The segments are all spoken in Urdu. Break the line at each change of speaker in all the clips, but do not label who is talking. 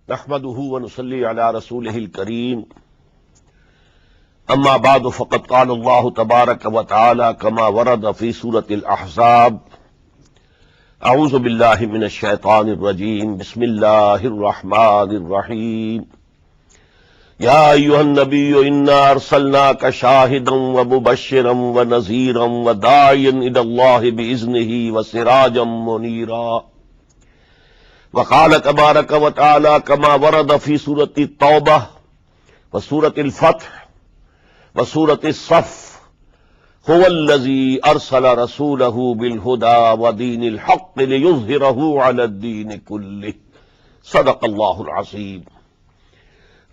نحمده ونصلي على رسوله الكريم اما بعد فقد قال الله تبارك وتعالى كما ورد في سورة الأحزاب اعوذ بالله من الشيطان الرجيم بسم الله الرحمن الرحيم يا أيها النبي إنا أرسلناك شاهدا ومبشرا ونذيرا وداعيا إلى الله بإذنه وسراجا منيرا وقال تبارك وتعالى كما ورد في سورة التوبة وسورة الفتح وسورة الصف هو الذي أرسل رسوله بالهدى ودين الحق ليظهره على الدين كله صدق الله العظيم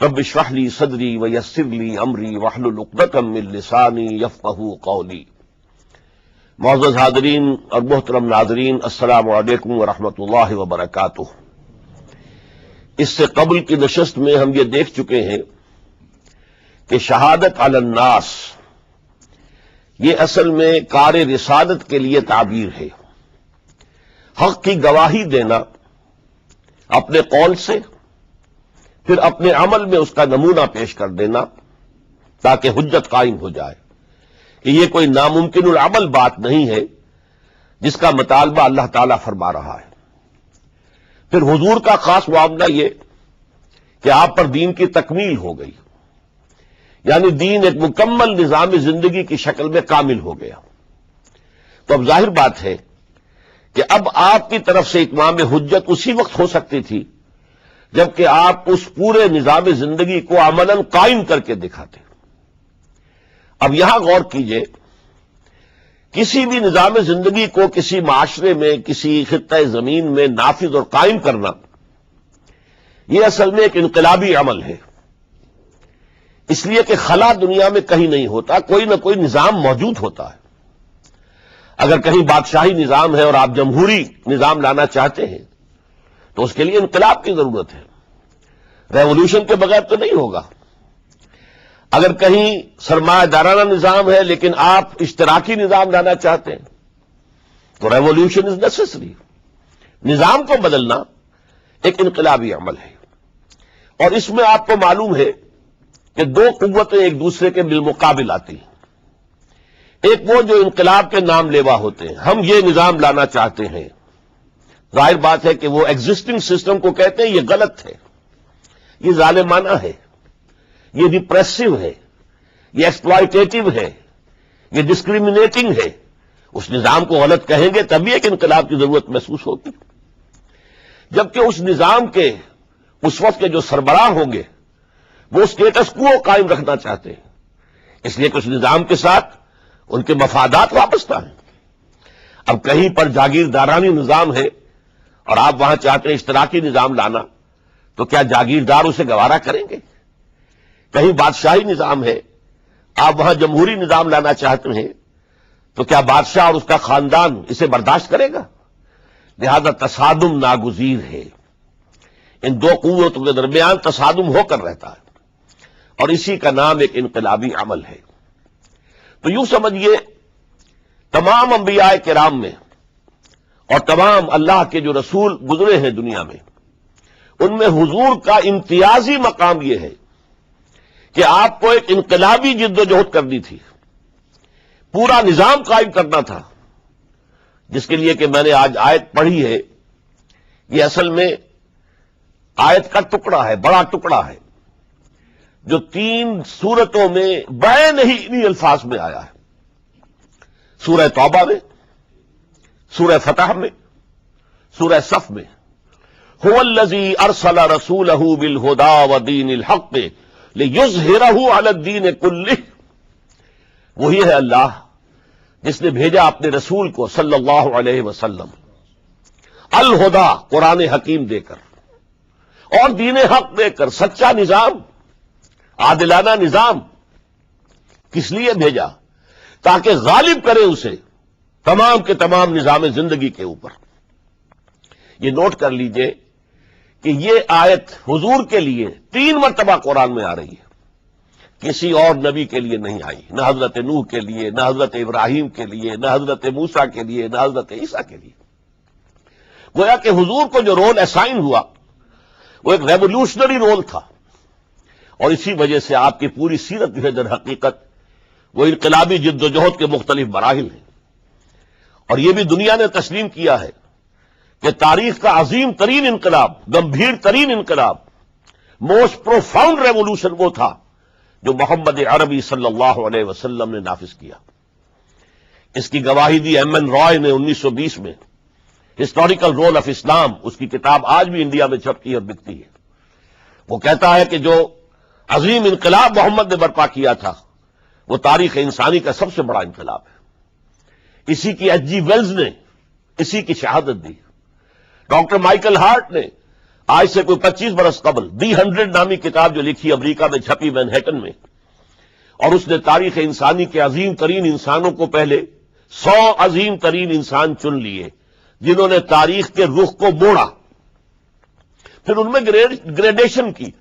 رب اشرح لي صدري ويسر لي أمري واحلل عقدة من لساني يفقهوا قولي۔ معزز حاضرین اور محترم ناظرین، السلام علیکم ورحمۃ اللہ وبرکاتہ۔ اس سے قبل کی نشست میں ہم یہ دیکھ چکے ہیں کہ شہادت علی الناس یہ اصل میں کار رسالت کے لیے تعبیر ہے۔ حق کی گواہی دینا اپنے قول سے، پھر اپنے عمل میں اس کا نمونہ پیش کر دینا تاکہ حجت قائم ہو جائے کہ یہ کوئی ناممکن العمل بات نہیں ہے جس کا مطالبہ اللہ تعالیٰ فرما رہا ہے۔ پھر حضور کا خاص معاملہ یہ کہ آپ پر دین کی تکمیل ہو گئی، یعنی دین ایک مکمل نظام زندگی کی شکل میں کامل ہو گیا۔ تو اب ظاہر بات ہے کہ اب آپ کی طرف سے اتمام حجت اسی وقت ہو سکتی تھی جبکہ آپ اس پورے نظام زندگی کو عملاً قائم کر کے دکھاتے۔ اب یہاں غور کیجئے، کسی بھی نظام زندگی کو کسی معاشرے میں، کسی خطہ زمین میں نافذ اور قائم کرنا یہ اصل میں ایک انقلابی عمل ہے، اس لیے کہ خلا دنیا میں کہیں نہیں ہوتا، کوئی نہ کوئی نظام موجود ہوتا ہے۔ اگر کہیں بادشاہی نظام ہے اور آپ جمہوری نظام لانا چاہتے ہیں تو اس کے لیے انقلاب کی ضرورت ہے، ریولوشن کے بغیر تو نہیں ہوگا۔ اگر کہیں سرمایہ دارانہ نظام ہے لیکن آپ اشتراکی نظام لانا چاہتے ہیں تو ریولوشن از نیسیسری۔ نظام کو بدلنا ایک انقلابی عمل ہے، اور اس میں آپ کو معلوم ہے کہ دو قوتیں ایک دوسرے کے بالمقابل آتی ہیں۔ ایک وہ جو انقلاب کے نام لیوا ہوتے ہیں، ہم یہ نظام لانا چاہتے ہیں، ظاہر بات ہے کہ وہ ایگزسٹنگ سسٹم کو کہتے ہیں یہ غلط ہے، یہ ظالمانہ ہے، یہ ریپریسو ہے، یہ ایکسپلائٹیٹو ہے، یہ ڈسکریمنیٹنگ ہے۔ اس نظام کو غلط کہیں گے تبھی ایک انقلاب کی ضرورت محسوس ہوگی۔ جبکہ اس نظام کے اس وقت کے جو سربراہ ہوں گے وہ اسٹیٹس کو قائم رکھنا چاہتے ہیں، اس لیے کہ اس نظام کے ساتھ ان کے مفادات وابستہ ہیں۔ اب کہیں پر جاگیردارانی نظام ہے اور آپ وہاں چاہتے ہیں اشتراکی نظام لانا، تو کیا جاگیردار اسے گوارا کریں گے؟ کہیں بادشاہی نظام ہے، آپ وہاں جمہوری نظام لانا چاہتے ہیں تو کیا بادشاہ اور اس کا خاندان اسے برداشت کرے گا؟ لہذا تصادم ناگزیر ہے، ان دو قوتوں کے درمیان تصادم ہو کر رہتا ہے، اور اسی کا نام ایک انقلابی عمل ہے۔ تو یوں سمجھیے تمام انبیاء کرام میں اور تمام اللہ کے جو رسول گزرے ہیں دنیا میں، ان میں حضور کا امتیازی مقام یہ ہے کہ آپ کو ایک انقلابی جد و جہد کرنی تھی، پورا نظام قائم کرنا تھا، جس کے لیے کہ میں نے آج آیت پڑھی ہے، یہ اصل میں آیت کا ٹکڑا ہے، بڑا ٹکڑا ہے، جو 3 سورتوں میں بین ہی انہی الفاظ میں آیا ہے۔ سورہ توبہ میں، سورہ فتح میں، سورہ صف میں، هو الذی ارسل رسولہ بالہدی ودین الحق لِيُظْهِرَهُ عَلَى الدِّينِ كُلِّهِ۔ وہی ہے اللہ جس نے بھیجا اپنے رسول کو صلی اللہ علیہ وسلم الہدا، قرآن حکیم دے کر اور دین حق دے کر، سچا نظام، عادلانہ نظام۔ کس لیے بھیجا؟ تاکہ غالب کرے اسے تمام کے تمام نظام زندگی کے اوپر۔ یہ نوٹ کر لیجئے کہ یہ آیت حضور کے لیے 3 مرتبہ قرآن میں آ رہی ہے، کسی اور نبی کے لیے نہیں آئی، نہ حضرت نوح کے لیے، نہ حضرت ابراہیم کے لیے، نہ حضرت موسیٰ کے لیے، نہ حضرت عیسیٰ کے لیے۔ گویا کہ حضور کو جو رول اسائن ہوا وہ ایک ریولیوشنری رول تھا، اور اسی وجہ سے آپ کی پوری سیرت جو ہے در حقیقت وہ انقلابی جد و جہد کے مختلف مراحل ہیں. اور یہ بھی دنیا نے تسلیم کیا ہے کہ تاریخ کا عظیم ترین انقلاب، گمبھیر ترین انقلاب، موسٹ پروفاؤنڈ ریولوشن وہ تھا جو محمد عربی صلی اللہ علیہ وسلم نے نافذ کیا. اس کی گواہی دی ایم این رائے نے 1920 میں، ہسٹوریکل رول آف اسلام، اس کی کتاب آج بھی انڈیا میں چھپتی اور بکتی ہے. وہ کہتا ہے کہ جو عظیم انقلاب محمد نے برپا کیا تھا وہ تاریخ انسانی کا سب سے بڑا انقلاب ہے. اسی کی ایچ جی ویلز نے اسی کی شہادت دی. ڈاکٹر مائیکل ہارٹ نے آج سے کوئی 25 برس قبل دی 100 نامی کتاب جو لکھی، امریکہ میں چھپی مینہٹن میں، اور اس نے تاریخ انسانی کے عظیم ترین انسانوں کو پہلے 100 عظیم ترین انسان چن لیے جنہوں نے تاریخ کے رخ کو موڑا، پھر ان میں گریڈیشن کی.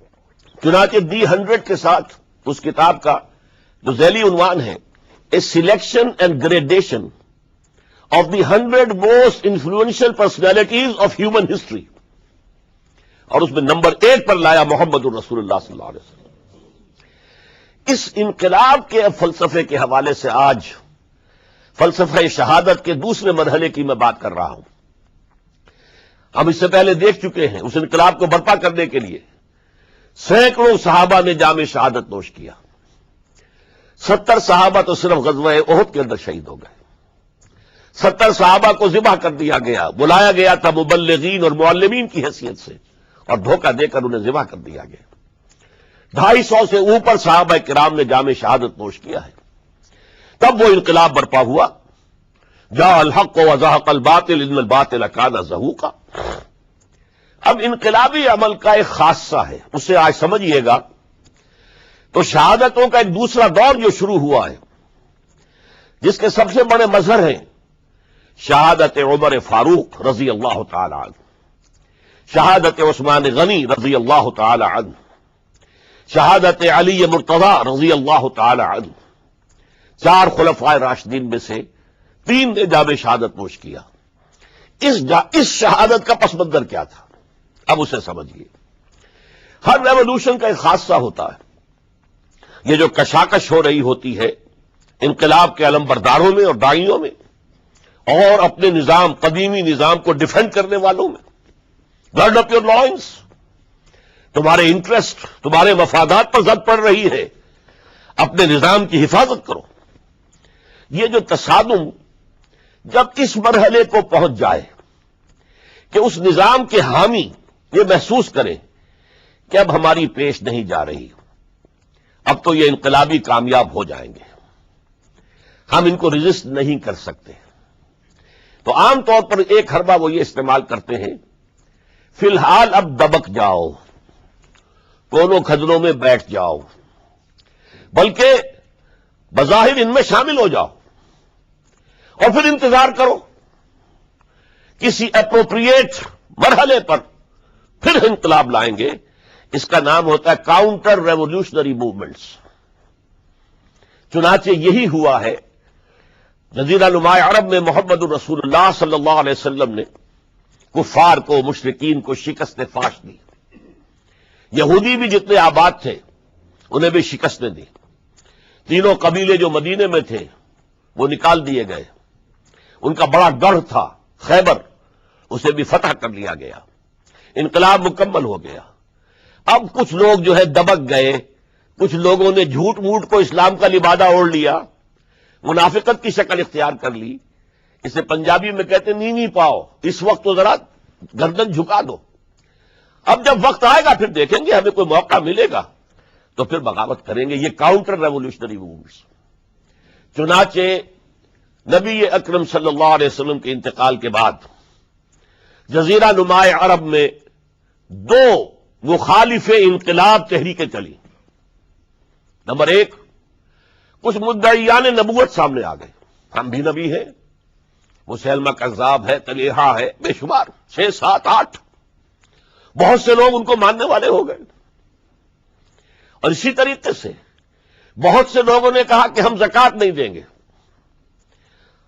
چنانچہ دی 100 کے ساتھ اس کتاب کا جو ذیلی عنوان ہے a selection and gradation of the 100 most influential personalities of human history, اور اس میں نمبر 1 پر لایا محمد الرسول اللہ صلی اللہ علیہ وسلم. اس انقلاب کے فلسفے کے حوالے سے آج فلسفہ شہادت کے دوسرے مرحلے کی میں بات کر رہا ہوں. ہم اس سے پہلے دیکھ چکے ہیں اس انقلاب کو برپا کرنے کے لیے سینکڑوں صحابہ نے جام شہادت نوش کیا. 70 صحابہ تو صرف غزوہ احد کے اندر شہید ہو گئے. 70 صحابہ کو ذبح کر دیا گیا، بلایا گیا تھا مبلغین اور معلمین کی حیثیت سے، اور دھوکہ دے کر انہیں ذبح کر دیا گیا. 250 سے اوپر صحابہ کرام نے جام شہادت نوش کیا ہے. تب وہ انقلاب برپا ہوا. جاء الحق وزهق الباطل ان الباطل كان زهوقا. اب انقلابی عمل کا ایک خاصہ ہے، اسے آج سمجھیے گا. تو شہادتوں کا ایک دوسرا دور جو شروع ہوا ہے، جس کے سب سے بڑے مظہر ہیں شہادت عمر فاروق رضی اللہ تعالی عنہ، شہادت عثمان غنی رضی اللہ تعالی عنہ، شہادت علی مرتضی رضی اللہ تعالی عنہ. 4 خلفائے راشدین میں سے 3 نے جام شہادت نوش کیا. اس شہادت کا پس منظر کیا تھا، اب اسے سمجھیے. ہر ریولوشن کا ایک خاصہ ہوتا ہے. یہ جو کشاکش ہو رہی ہوتی ہے انقلاب کے علمبرداروں میں اور داعیوں میں، اور اپنے نظام، قدیمی نظام کو ڈیفینڈ کرنے والوں میں، گارڈ اپ یور لائنس، تمہارے انٹرسٹ، تمہارے مفادات پر زد پڑ رہی ہے، اپنے نظام کی حفاظت کرو. یہ جو تصادم جب اس مرحلے کو پہنچ جائے کہ اس نظام کے حامی یہ محسوس کریں کہ اب ہماری پیش نہیں جا رہی، اب تو یہ انقلابی کامیاب ہو جائیں گے، ہم ان کو ریزسٹ نہیں کر سکتے، تو عام طور پر ایک حربہ وہ یہ استعمال کرتے ہیں، فی الحال اب دبک جاؤ، کونوں کھجروں میں بیٹھ جاؤ، بلکہ بظاہر ان میں شامل ہو جاؤ، اور پھر انتظار کرو کسی اپروپریٹ مرحلے پر پھر انقلاب لائیں گے. اس کا نام ہوتا ہے کاؤنٹر ریولوشنری موومنٹس. چنانچہ یہی ہوا ہے. جزیرہ نما عرب میں محمد الرسول اللہ صلی اللہ علیہ وسلم نے کفار کو، مشرکین کو شکست فاش دی. یہودی بھی جتنے آباد تھے انہیں بھی شکستیں دی. 3 قبیلے جو مدینے میں تھے وہ نکال دیے گئے. ان کا بڑا گڑھ تھا خیبر، اسے بھی فتح کر لیا گیا. انقلاب مکمل ہو گیا. اب کچھ لوگ جو ہے دبک گئے، کچھ لوگوں نے جھوٹ موٹ کو اسلام کا لبادہ اوڑھ لیا، منافقت کی شکل اختیار کر لی. اسے پنجابی میں کہتے نیوی پاؤ، اس وقت تو ذرا گردن جھکا دو، اب جب وقت آئے گا پھر دیکھیں گے، ہمیں کوئی موقع ملے گا تو پھر بغاوت کریں گے. یہ کاؤنٹر ریولوشنری موومنٹس. چنانچہ نبی اکرم صلی اللہ علیہ وسلم کے انتقال کے بعد جزیرہ نما عرب میں 2 مخالف انقلاب تحریکیں چلی. نمبر 1، کچھ مدعیان نبوت سامنے آ گئے، ہم بھی نبی ہیں، مسیلمہ کذاب ہے، طلیحہ ہے، بے شمار 6، 7، 8 بہت سے لوگ ان کو ماننے والے ہو گئے. اور اسی طریقے سے بہت سے لوگوں نے کہا کہ ہم زکوٰۃ نہیں دیں گے،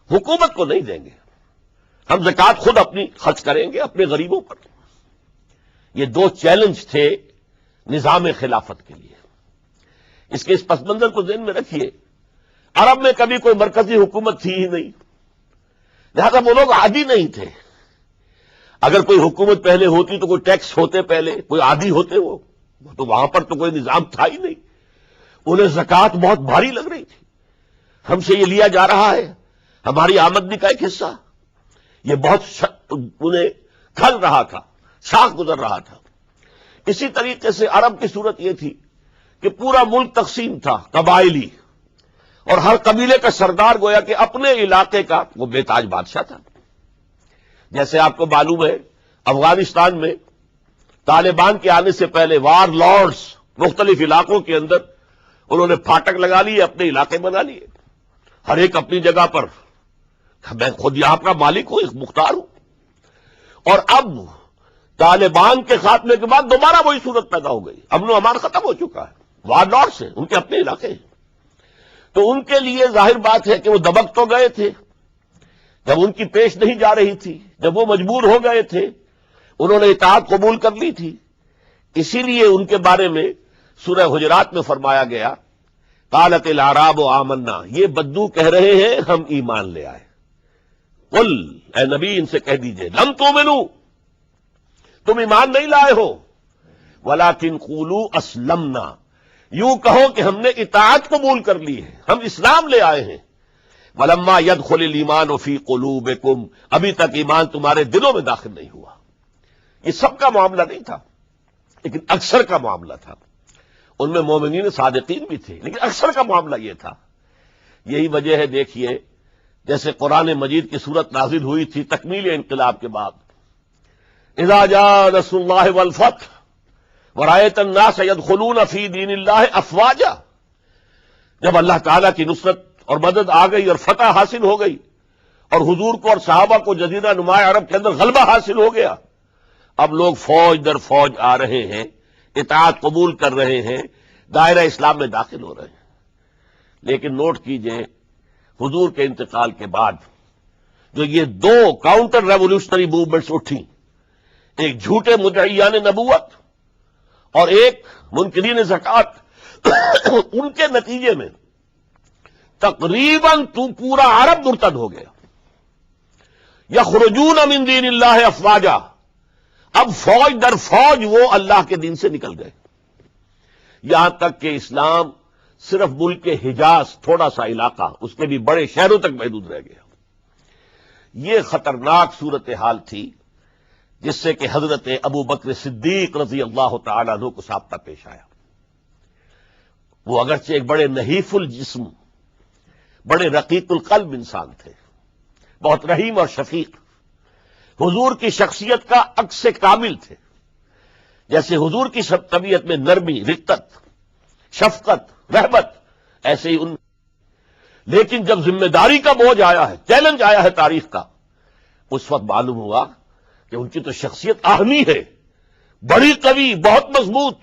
حکومت کو نہیں دیں گے، ہم زکوٰۃ خود اپنی خرچ کریں گے اپنے غریبوں پر. یہ دو چیلنج تھے نظام خلافت کے لیے۔ اس کے اس پس منظر کو ذہن میں رکھیے، عرب میں کبھی کوئی مرکزی حکومت تھی ہی نہیں، لہذا وہ لوگ عادی نہیں تھے۔ اگر کوئی حکومت پہلے ہوتی تو کوئی ٹیکس ہوتے، پہلے کوئی عادی ہوتے، وہ تو وہاں پر تو کوئی نظام تھا ہی نہیں۔ انہیں زکوٰۃ بہت بھاری لگ رہی تھی، ہم سے یہ لیا جا رہا ہے، ہماری آمدنی کا ایک حصہ، یہ بہت انہیں کھل رہا تھا، شاخ گزر رہا تھا۔ اسی طریقے سے عرب کی صورت یہ تھی کہ پورا ملک تقسیم تھا، قبائلی، اور ہر قبیلے کا سردار گویا کہ اپنے علاقے کا وہ بے تاج بادشاہ تھا۔ جیسے آپ کو معلوم ہے افغانستان میں طالبان کے آنے سے پہلے وار لارڈز مختلف علاقوں کے اندر انہوں نے پھاٹک لگا لیے، اپنے علاقے بنا لیے، ہر ایک اپنی جگہ پر، میں خود یہاں کا مالک ہوں، ایک مختار ہوں۔ اور اب طالبان کے خاتمے کے بعد دوبارہ وہی صورت پیدا ہو گئی، امن و امان ختم ہو چکا ہے، وار لارڈز ہیں، ان کے اپنے علاقے ہیں۔ تو ان کے لیے ظاہر بات ہے کہ وہ دبک تو گئے تھے جب ان کی پیش نہیں جا رہی تھی، جب وہ مجبور ہو گئے تھے، انہوں نے اطاعت قبول کر لی تھی۔ اسی لیے ان کے بارے میں سورہ حجرات میں فرمایا گیا، قالت الاعراب آمنا، یہ بدو کہہ رہے ہیں ہم ایمان لے آئے۔ قل، اے نبی ان سے کہہ دیجئے، لم تؤمنوا، تم ایمان نہیں لائے ہو، ولکن قولوا اسلمنا، یوں کہو کہ ہم نے اطاعت قبول کر لی ہے، ہم اسلام لے آئے ہیں۔ ولما يدخل الايمان في قلوبكم، ابھی تک ایمان تمہارے دلوں میں داخل نہیں ہوا۔ یہ سب کا معاملہ نہیں تھا، لیکن اکثر کا معاملہ تھا۔ ان میں مومنین صادقین بھی تھے، لیکن اکثر کا معاملہ یہ تھا۔ یہی وجہ ہے، دیکھیے جیسے قرآن مجید کی صورت نازل ہوئی تھی تکمیل انقلاب کے بعد، اذا جاء نصر اللہ والفتح ورأيت الناس يدخلون في دین اللہ افواجا، جب اللہ تعالیٰ کی نصرت اور مدد آ گئی اور فتح حاصل ہو گئی، اور حضور کو اور صحابہ کو جزیرہ نماء عرب کے اندر غلبہ حاصل ہو گیا، اب لوگ فوج در فوج آ رہے ہیں، اطاعت قبول کر رہے ہیں، دائرہ اسلام میں داخل ہو رہے ہیں۔ لیکن نوٹ کیجئے، حضور کے انتقال کے بعد جو یہ دو کاؤنٹر ریولوشنری موومنٹس اٹھیں، ایک جھوٹے مدعیان نبوت اور ایک منکرین زکوٰۃ، ان کے نتیجے میں تقریباً تو پورا عرب مرتد ہو گیا۔ یخرجون من دین اللہ افواجا، اب فوج در فوج وہ اللہ کے دین سے نکل گئے، یہاں تک کہ اسلام صرف ملک حجاز، تھوڑا سا علاقہ، اس کے بھی بڑے شہروں تک محدود رہ گیا۔ یہ خطرناک صورتحال تھی جس سے کہ حضرت ابو بکر صدیق رضی اللہ تعالیٰ عنہ کو سابقہ پیش آیا۔ وہ اگرچہ ایک بڑے نحیف الجسم، بڑے رقیق القلب انسان تھے، بہت رحیم اور شفیق، حضور کی شخصیت کا عکس کامل تھے۔ جیسے حضور کی طبیعت میں نرمی، رقت، شفقت، رحمت، ایسے ہی ان، لیکن جب ذمہ داری کا بوجھ آیا ہے، چیلنج آیا ہے تاریخ کا، اس وقت معلوم ہوا کہ ان کی تو شخصیت آہمی ہے، بڑی قوی، بہت مضبوط،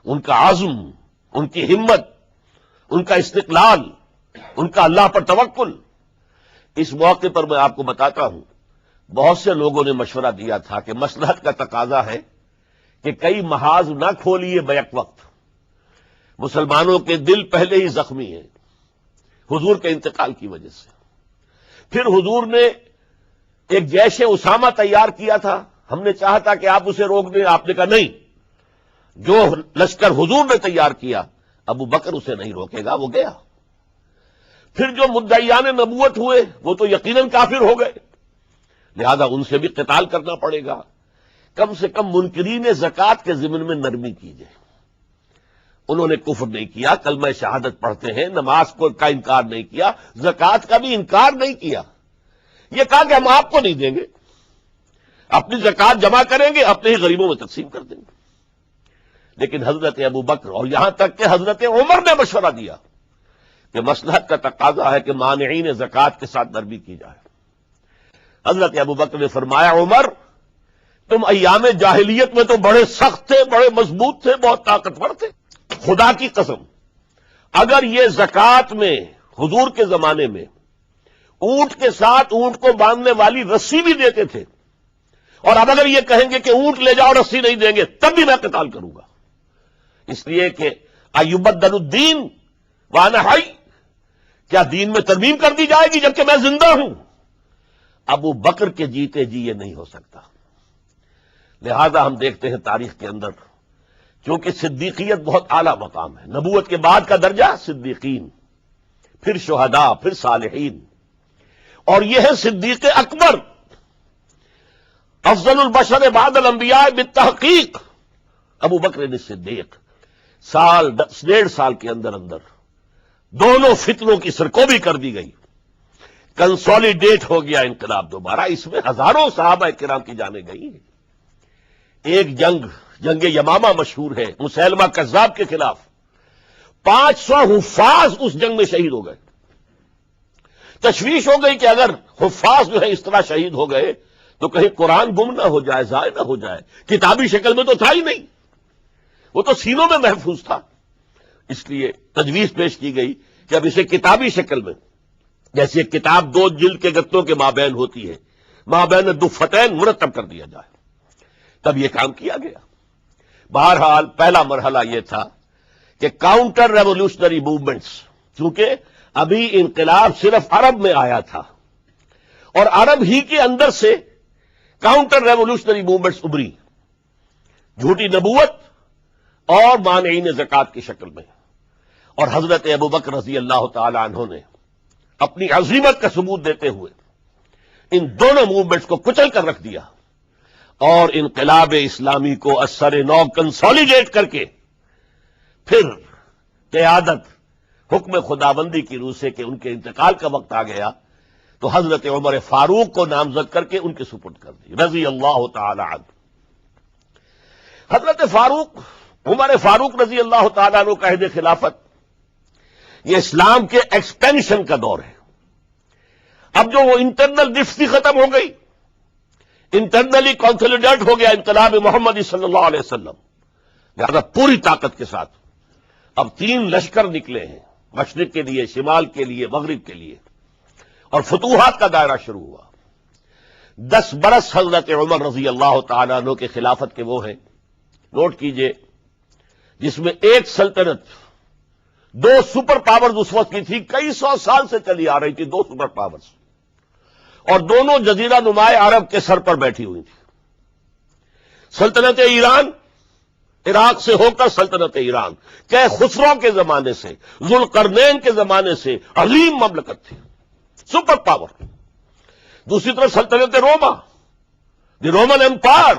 ان کا عزم، ان کی ہمت، ان کا استقلال، ان کا اللہ پر توکل۔ اس موقع پر میں آپ کو بتاتا ہوں، بہت سے لوگوں نے مشورہ دیا تھا کہ مصلحت کا تقاضا ہے کہ کئی محاذ نہ کھولیے بیک وقت، مسلمانوں کے دل پہلے ہی زخمی ہیں حضور کے انتقال کی وجہ سے۔ پھر حضور نے ایک جیش اسامہ تیار کیا تھا، ہم نے چاہا تھا کہ آپ اسے روک دیں، آپ نے کہا نہیں، جو لشکر حضور نے تیار کیا ابو بکر اسے نہیں روکے گا، وہ گیا۔ پھر جو مدعیان نبوت ہوئے وہ تو یقیناً کافر ہو گئے، لہذا ان سے بھی قتال کرنا پڑے گا۔ کم سے کم منکرین زکوٰۃ کے ضمن میں نرمی کیجیے۔ انہوں نے کفر نہیں کیا، کلمہ شہادت پڑھتے ہیں، نماز کا انکار نہیں کیا، زکوٰۃ کا بھی انکار نہیں کیا، یہ کہا کہ ہم آپ کو نہیں دیں گے، اپنی زکوٰۃ جمع کریں گے، اپنے ہی غریبوں میں تقسیم کر دیں گے۔ لیکن حضرت ابو بکر اور یہاں تک کہ حضرت عمر نے مشورہ دیا کہ مصلحت کا تقاضا ہے کہ مانعین زکوٰۃ کے ساتھ نرمی کی جائے۔ حضرت ابو بکر نے فرمایا، عمر تم ایام جاہلیت میں تو بڑے سخت تھے، بڑے مضبوط تھے، بہت طاقتور تھے، خدا کی قسم اگر یہ زکوٰۃ میں حضور کے زمانے میں اونٹ کے ساتھ اونٹ کو باندھنے والی رسی بھی دیتے تھے اور اب اگر یہ کہیں گے کہ اونٹ لے جاؤ رسی نہیں دیں گے تب بھی میں قتال کروں گا، اس لیے کہ ایبدل الدین وانا حی، کیا دین میں ترمیم کر دی جائے گی جبکہ میں زندہ ہوں؟ ابو بکر کے جیتے جی یہ نہیں ہو سکتا۔ لہذا ہم دیکھتے ہیں تاریخ کے اندر، چونکہ صدیقیت بہت اعلیٰ مقام ہے، نبوت کے بعد کا درجہ صدیقین، پھر شہداء، پھر صالحین، اور یہ ہے صدیق اکبر، افضل البشر بعد الانبیاء بالتحقیق، ابو بکر صدیق۔ سال 1.5 سال کے اندر دونوں فتنوں کی سرکوبی کر دی گئی، کنسولیڈیٹ ہو گیا انقلاب دوبارہ، اس میں ہزاروں صحابہ کرام کی جانیں گئی ہیں۔ ایک جنگ یمامہ مشہور ہے، مسیلمہ کذاب کے خلاف 500 حفاظ اس جنگ میں شہید ہو گئے۔ تشویش ہو گئی کہ اگر حفاظ جو ہے اس طرح شہید ہو گئے تو کہیں قرآن گم نہ ہو جائے، ضائع نہ ہو جائے، کتابی شکل میں تو تھا ہی نہیں، وہ تو سینوں میں محفوظ تھا۔ اس لیے تجویز پیش کی گئی کہ اب اسے کتابی شکل میں، جیسے ایک کتاب 2 جلد کے گتوں کے مابین ہوتی ہے، مابین دفتین مرتب کر دیا جائے، تب یہ کام کیا گیا۔ بہرحال پہلا مرحلہ یہ تھا کہ کاؤنٹر ریولوشنری موومنٹس، چونکہ ابھی انقلاب صرف عرب میں آیا تھا اور عرب ہی کے اندر سے کاؤنٹر ریولوشنری موومنٹس ابری، جھوٹی نبوت اور مانعین زکوٰۃ کی شکل میں، اور حضرت ابوبکر رضی اللہ تعالی عنہ نے اپنی عظیمت کا ثبوت دیتے ہوئے ان دونوں موومنٹس کو کچل کر رکھ دیا اور انقلاب اسلامی کو اثر نو کنسولیڈیٹ کر کے پھر قیادت حکم خداوندی کی روح سے کہ ان کے انتقال کا وقت آ گیا تو حضرت عمر فاروق کو نامزد کر کے ان کے سپرد کر دی رضی اللہ تعالی عنہ۔ حضرت عمر فاروق رضی اللہ تعالیٰ عنہ کا عہد خلافت یہ اسلام کے ایکسپینشن کا دور ہے۔ اب جو وہ انٹرنل ڈفتی ختم ہو گئی، انٹرنلی کنسولیڈیٹ ہو گیا انقلاب محمدی صلی اللہ علیہ وسلم، لہذا پوری طاقت کے ساتھ اب 3 لشکر نکلے ہیں، مشرق کے لیے، شمال کے لیے، مغرب کے لیے، اور فتوحات کا دائرہ شروع ہوا۔ 10 برس حضرت عمر رضی اللہ تعالیٰ عنہ کے خلافت کے وہ ہیں، نوٹ کیجئے، جس میں ایک سلطنت 2 سپر پاورز اس وقت کی تھی، کئی 100 سال سے چلی آ رہی تھی، 2 سپر پاورز، اور دونوں جزیرہ نمائے عرب کے سر پر بیٹھی ہوئی تھی۔ سلطنت ایران، عراق سے ہو کر سلطنت ایران، کہ خسرو کے زمانے سے، ذوالقرنین کے زمانے سے عظیم مملکت تھی، سپر پاور۔ دوسری طرف سلطنت روما، دی رومن امپائر،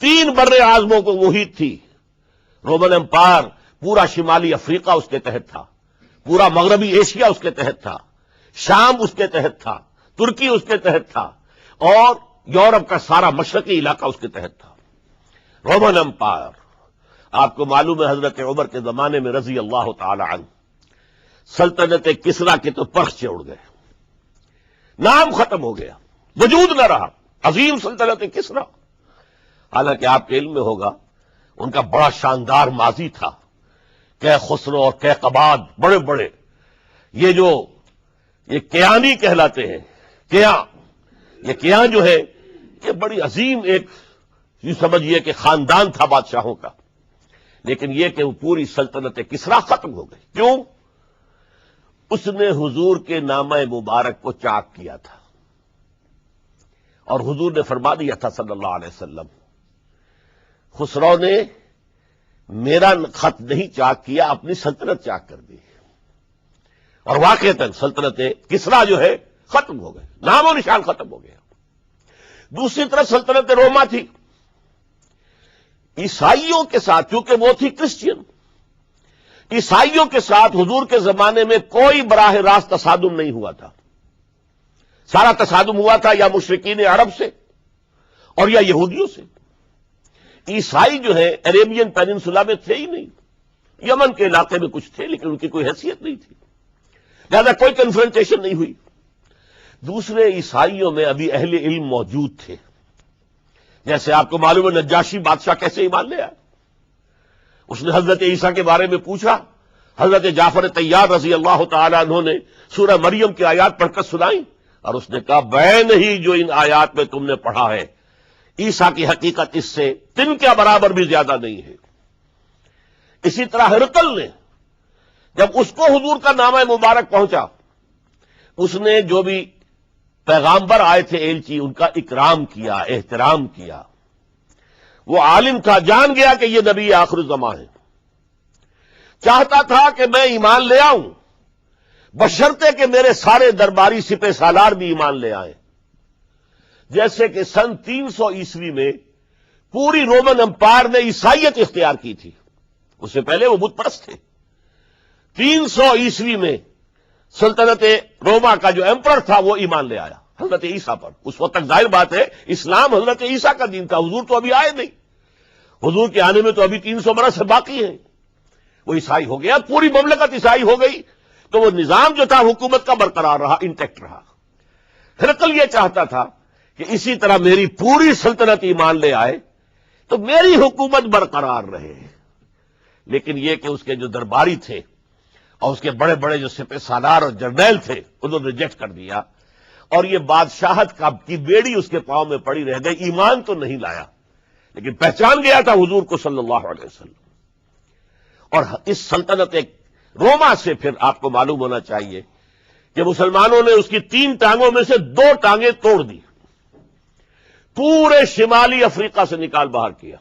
3 بر اعظموں کو محیط تھی۔ رومن امپائر پورا شمالی افریقہ اس کے تحت تھا، پورا مغربی ایشیا اس کے تحت تھا، شام اس کے تحت تھا، ترکی اس کے تحت تھا، اور یورپ کا سارا مشرقی علاقہ اس کے تحت تھا۔ رومن امپائر، آپ کو معلوم ہے حضرت عمر کے زمانے میں رضی اللہ تعالی عنہ سلطنت کسریٰ کے تو پرخچے اڑ گئے، نام ختم ہو گیا، وجود نہ رہا عظیم سلطنت کسریٰ۔ حالانکہ آپ کے علم میں ہوگا ان کا بڑا شاندار ماضی تھا، کہ خسرو اور قباد، بڑے بڑے یہ کیانی کہلاتے ہیں، یہ کیان جو ہے یہ بڑی عظیم ایک یوں سمجھیے کہ خاندان تھا بادشاہوں کا، لیکن یہ کہ وہ پوری سلطنت کسریٰ ختم ہو گئی۔ کیوں؟ اس نے حضور کے نامہ مبارک کو چاک کیا تھا، اور حضور نے فرما دیا تھا صلی اللہ علیہ وسلم، خسرو نے میرا خط نہیں چاک کیا، اپنی سلطنت چاک کر دی، اور واقعتاً سلطنت کسریٰ جو ہے ختم ہو گئے، نام و نشان ختم ہو گیا۔ دوسری طرف سلطنت روما تھی، عیسائیوں کے ساتھ، چونکہ وہ تھی کرسچین، عیسائیوں کے ساتھ حضور کے زمانے میں کوئی براہ راست تصادم نہیں ہوا تھا، سارا تصادم ہوا تھا یا مشرکین عرب سے اور یا یہودیوں سے۔ عیسائی جو ہے عربین پیننسولا میں تھے ہی نہیں، یمن کے علاقے میں کچھ تھے لیکن ان کی کوئی حیثیت نہیں تھی، لہذا کوئی کنفرنٹیشن نہیں ہوئی۔ دوسرے عیسائیوں میں ابھی اہل علم موجود تھے، جیسے آپ کو معلوم ہے نجاشی بادشاہ کیسے ایمان لے آیا، اس نے حضرت عیسیٰ کے بارے میں پوچھا، حضرت جعفر طیار رضی اللہ تعالیٰ عنہ نے سورہ مریم کی آیات پڑھ کر سنائی، اور اس نے کہا بے نہیں جو ان آیات میں تم نے پڑھا ہے عیسیٰ کی حقیقت اس سے تن کے برابر بھی زیادہ نہیں ہے۔ اسی طرح ہرقل نے جب اس کو حضور کا نامہ مبارک پہنچا، اس نے جو بھی پیغامبر آئے تھے ایلچی، ان کا اکرام کیا، احترام کیا۔ وہ عالم تھا، جان گیا کہ یہ نبی آخر الزماں ہے، چاہتا تھا کہ میں ایمان لے آؤں، بشرطے کہ میرے سارے درباری سپہ سالار بھی ایمان لے آئیں۔ جیسے کہ سن 300 عیسوی میں پوری رومن امپائر نے عیسائیت اختیار کی تھی، اس سے پہلے وہ بت پرست تھے۔ 300 عیسوی میں سلطنت روما کا جو ایمپرر تھا وہ ایمان لے آیا حضرت عیسیٰ پر۔ اس وقت تک ظاہر بات ہے اسلام حضرت عیسیٰ کا دین تھا، حضور تو ابھی آئے نہیں، حضور کے آنے میں تو ابھی 300 برس باقی ہیں۔ وہ عیسائی ہو گیا، پوری مملکت عیسائی ہو گئی، تو وہ نظام جو تھا حکومت کا برقرار رہا، انٹیکٹ رہا۔ ہرقل یہ چاہتا تھا کہ اسی طرح میری پوری سلطنت ایمان لے آئے تو میری حکومت برقرار رہے، لیکن یہ کہ اس کے جو درباری تھے اور اس کے بڑے بڑے جو سپہ سالار اور جرنیل تھے انہوں نے ریجیکٹ کر دیا، اور یہ بادشاہت کی بیڑی اس کے پاؤں میں پڑی رہ گئی۔ ایمان تو نہیں لایا لیکن پہچان گیا تھا حضور کو صلی اللہ علیہ وسلم۔ اور اس سلطنت روما سے پھر آپ کو معلوم ہونا چاہیے کہ مسلمانوں نے اس کی 3 ٹانگوں میں سے 2 ٹانگیں توڑ دی، پورے شمالی افریقہ سے نکال باہر کیا،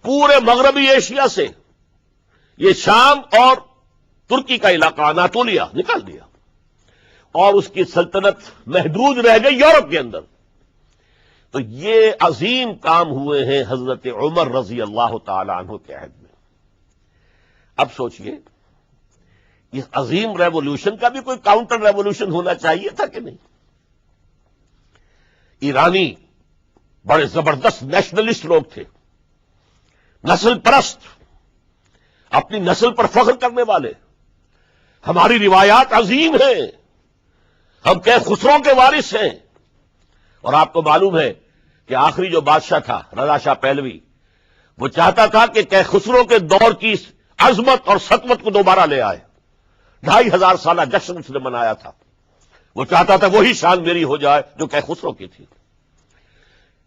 پورے مغربی ایشیا سے، یہ شام اور ترکی کا علاقہ اناطولیہ نکال دیا، اور اس کی سلطنت محدود رہ گئی یورپ کے اندر۔ تو یہ عظیم کام ہوئے ہیں حضرت عمر رضی اللہ تعالی عنہ کے عہد میں۔ اب سوچئے اس عظیم ریولوشن کا بھی کوئی کاؤنٹر ریولوشن ہونا چاہیے تھا کہ نہیں؟ ایرانی بڑے زبردست نیشنلسٹ لوگ تھے، نسل پرست، اپنی نسل پر فخر کرنے والے، ہماری روایات عظیم ہیں، ہم خسرو کے وارث ہیں۔ اور آپ کو معلوم ہے کہ آخری جو بادشاہ تھا رضا شاہ پہلوی، وہ چاہتا تھا کہ خسرو کے دور کی عظمت اور سطوت کو دوبارہ لے آئے۔ 2500 سالہ جشن اس نے منایا تھا، وہ چاہتا تھا وہی شان میری ہو جائے جو خسرو کی تھی۔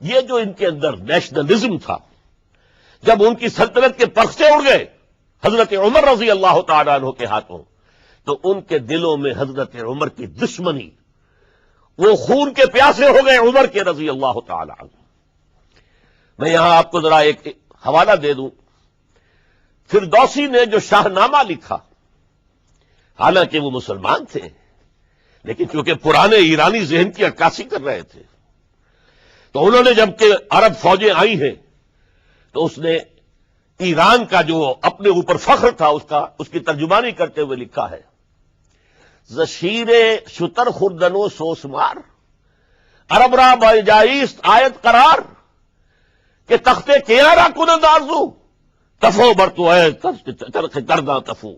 یہ جو ان کے اندر نیشنلزم تھا، جب ان کی سلطنت کے پرچے اڑ گئے حضرت عمر رضی اللہ تعالیٰ عنہ کے ہاتھوں، تو ان کے دلوں میں حضرت عمر کی دشمنی، وہ خون کے پیاسے ہو گئے عمر کے رضی اللہ تعالی عنہ۔ میں یہاں آپ کو ذرا ایک حوالہ دے دوں، فردوسی نے جو شاہ نامہ لکھا، حالانکہ وہ مسلمان تھے لیکن چونکہ پرانے ایرانی ذہن کی عکاسی کر رہے تھے، تو انہوں نے جب کہ عرب فوجیں آئی ہیں تو اس نے ایران کا جو اپنے اوپر فخر تھا اس کی ترجمانی کرتے ہوئے لکھا ہے، زشیر شتر خوردن و سوسمار عرب را بجائیست آیت قرار کہ تختے کیارا کنند آرزو تفو برتو ہے چرخ کردہ تفو،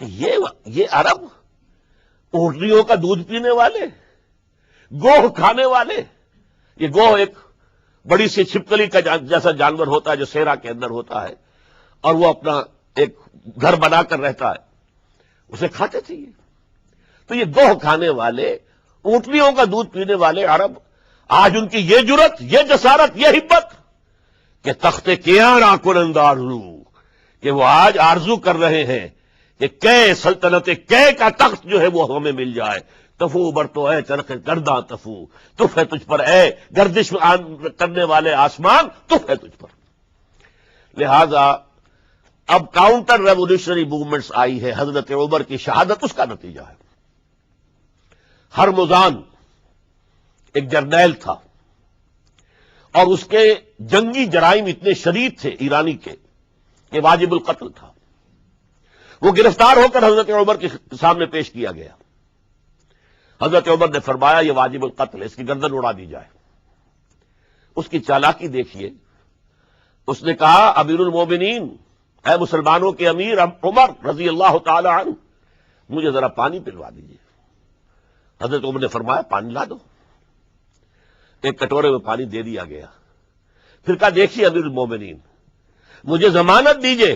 کہ یہ عرب اونٹنیوں کا دودھ پینے والے، گوہ کھانے والے، یہ گوہ ایک بڑی سی چھپکلی کا جیسا جانور ہوتا ہے جو صحرا کے اندر ہوتا ہے، اور وہ اپنا ایک گھر بنا کر رہتا ہے، اسے کھاتے تھے یہ۔ تو یہ گوہ کھانے والے، اونٹنیوں کا دودھ پینے والے عرب، آج ان کی یہ جرت، یہ جسارت، یہ ہمت کہ تخت کیاں کنند آرزو، کہ وہ آج آرزو کر رہے ہیں کہ سلطنت کا تخت جو ہے وہ ہمیں مل جائے۔ تفو برتو اے چرخ گرداں تفو، تف ہے تجھ پر اے گردش کرنے والے آسمان، تف ہے تجھ پر۔ لہذا اب کاؤنٹر ریولیوشنری موومنٹس آئی ہے، حضرت عمر کی شہادت اس کا نتیجہ ہے۔ ہرمزان ایک جرنیل تھا اور اس کے جنگی جرائم اتنے شدید تھے ایرانی کے کہ واجب القتل تھا۔ وہ گرفتار ہو کر حضرت عمر کے سامنے پیش کیا گیا۔ حضرت عمر نے فرمایا یہ واجب القتل ہے، اس کی گردن اڑا دی جائے۔ اس کی چالاکی دیکھیے، اس نے کہا امیر المومنین، اے مسلمانوں کے امیر عمر رضی اللہ تعالی عنہ، مجھے ذرا پانی پلوا دیجیے۔ حضرت عمر نے فرمایا پانی لا دو۔ ایک کٹورے میں پانی دے دیا گیا، پھر کہا دیکھیے امیر المومنین، مجھے ضمانت دیجیے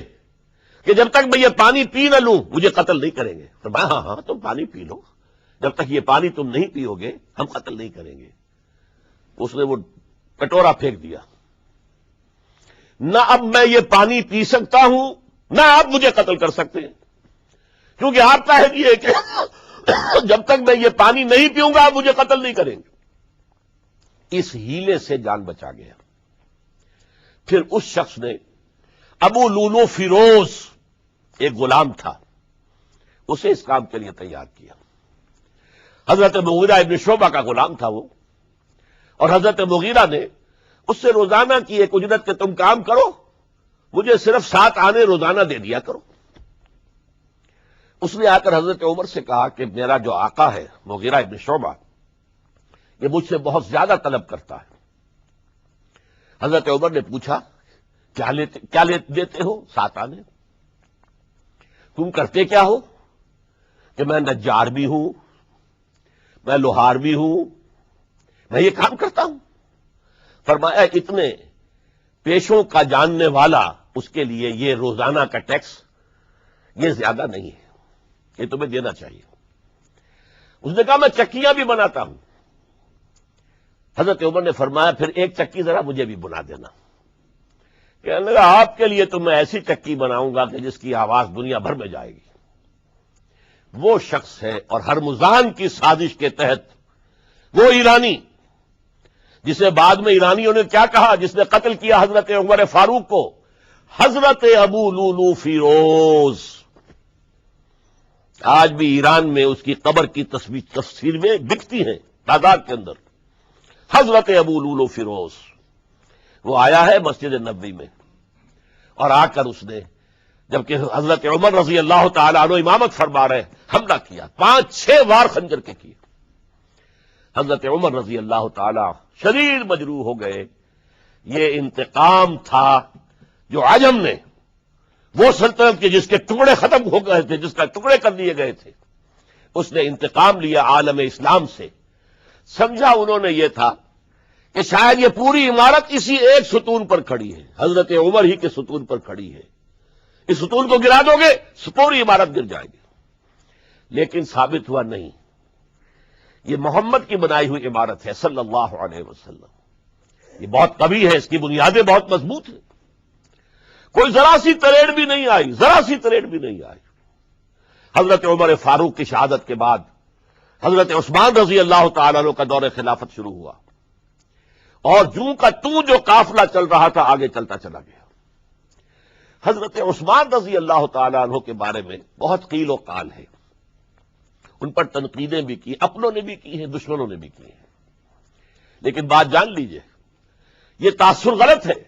کہ جب تک میں یہ پانی پی نہ لوں مجھے قتل نہیں کریں گے۔ فرمایا ہاں ہاں تم پانی پی لو، جب تک یہ پانی تم نہیں پیو گے ہم قتل نہیں کریں گے۔ اس نے وہ کٹورا پھینک دیا، نہ اب میں یہ پانی پی سکتا ہوں نہ آپ مجھے قتل کر سکتے ہیں، کیونکہ آپ کا ہے یہ کہ جب تک میں یہ پانی نہیں پیوں گا آپ مجھے قتل نہیں کریں گے۔ اس ہیلے سے جان بچا گیا۔ پھر اس شخص نے ابو لولو فیروز ایک غلام تھا، اسے اس کام کے لیے تیار کیا۔ حضرت مغیرہ ابن شعبہ کا غلام تھا وہ، اور حضرت مغیرہ نے اس سے روزانہ کی ایک اجرت کہ تم کام کرو، مجھے صرف 7 آنے روزانہ دے دیا کرو۔ اس نے آ کر حضرت عمر سے کہا کہ میرا جو آقا ہے مغیرہ ابن شعبہ یہ مجھ سے بہت زیادہ طلب کرتا ہے۔ حضرت عمر نے پوچھا کیا دیتے ہو؟ 7 آنے۔ تم کرتے کیا ہو؟ کہ میں نجار بھی ہوں، میں لوہار بھی ہوں، میں یہ کام کرتا ہوں۔ فرمایا اتنے پیشوں کا جاننے والا اس کے لیے یہ روزانہ کا ٹیکس یہ زیادہ نہیں ہے، یہ تمہیں دینا چاہیے۔ اس نے کہا میں چکیاں بھی بناتا ہوں۔ حضرت عمر نے فرمایا پھر ایک چکی ذرا مجھے بھی بنا دینا۔ کہنے لگا آپ کے لیے تو میں ایسی چکی بناؤں گا کہ جس کی آواز دنیا بھر میں جائے گی۔ وہ شخص ہے اور ہرمزان کی سازش کے تحت وہ ایرانی جسے بعد میں ایرانیوں نے کیا کہا، جس نے قتل کیا حضرت عمر فاروق کو، حضرت ابو لولو فیروز۔ آج بھی ایران میں اس کی قبر کی تصویریں بکتی ہیں تعداد کے اندر، حضرت ابو لولو فیروز۔ وہ آیا ہے مسجد نبوی میں اور آ کر اس نے جبکہ حضرت عمر رضی اللہ تعالیٰ عنہ امامت فرما رہے حملہ کیا، 5-6 وار خنجر کے کیے۔ حضرت عمر رضی اللہ تعالیٰ شدید مجروح ہو گئے۔ یہ انتقام تھا جو عجم نے، وہ سلطنت کے جس کے ٹکڑے ختم ہو گئے تھے، جس کا ٹکڑے کر دیے گئے تھے، اس نے انتقام لیا عالم اسلام سے۔ سمجھا انہوں نے یہ تھا کہ شاید یہ پوری عمارت اسی ایک ستون پر کھڑی ہے، حضرت عمر ہی کے ستون پر کھڑی ہے، اس ستون کو گرا دو گے پوری عمارت گر جائے گی۔ لیکن ثابت ہوا نہیں، یہ محمد کی بنائی ہوئی عمارت ہے صلی اللہ علیہ وسلم، یہ بہت قوی ہے، اس کی بنیادیں بہت مضبوط ہیں، کوئی ذرا سی تریڑ بھی نہیں آئی، ذرا سی تریڑ بھی نہیں آئی۔ حضرت عمر فاروق کی شہادت کے بعد حضرت عثمان رضی اللہ تعالیٰ عنہ کا دور خلافت شروع ہوا، اور جوں کا توں جو قافلہ چل رہا تھا آگے چلتا چلا گیا۔ حضرت عثمان رضی اللہ تعالیٰ عنہ کے بارے میں بہت قیل و قال ہے، ان پر تنقیدیں بھی کی، اپنوں نے بھی کی ہیں، دشمنوں نے بھی کی ہیں، لیکن بات جان لیجئے یہ تاثر غلط ہے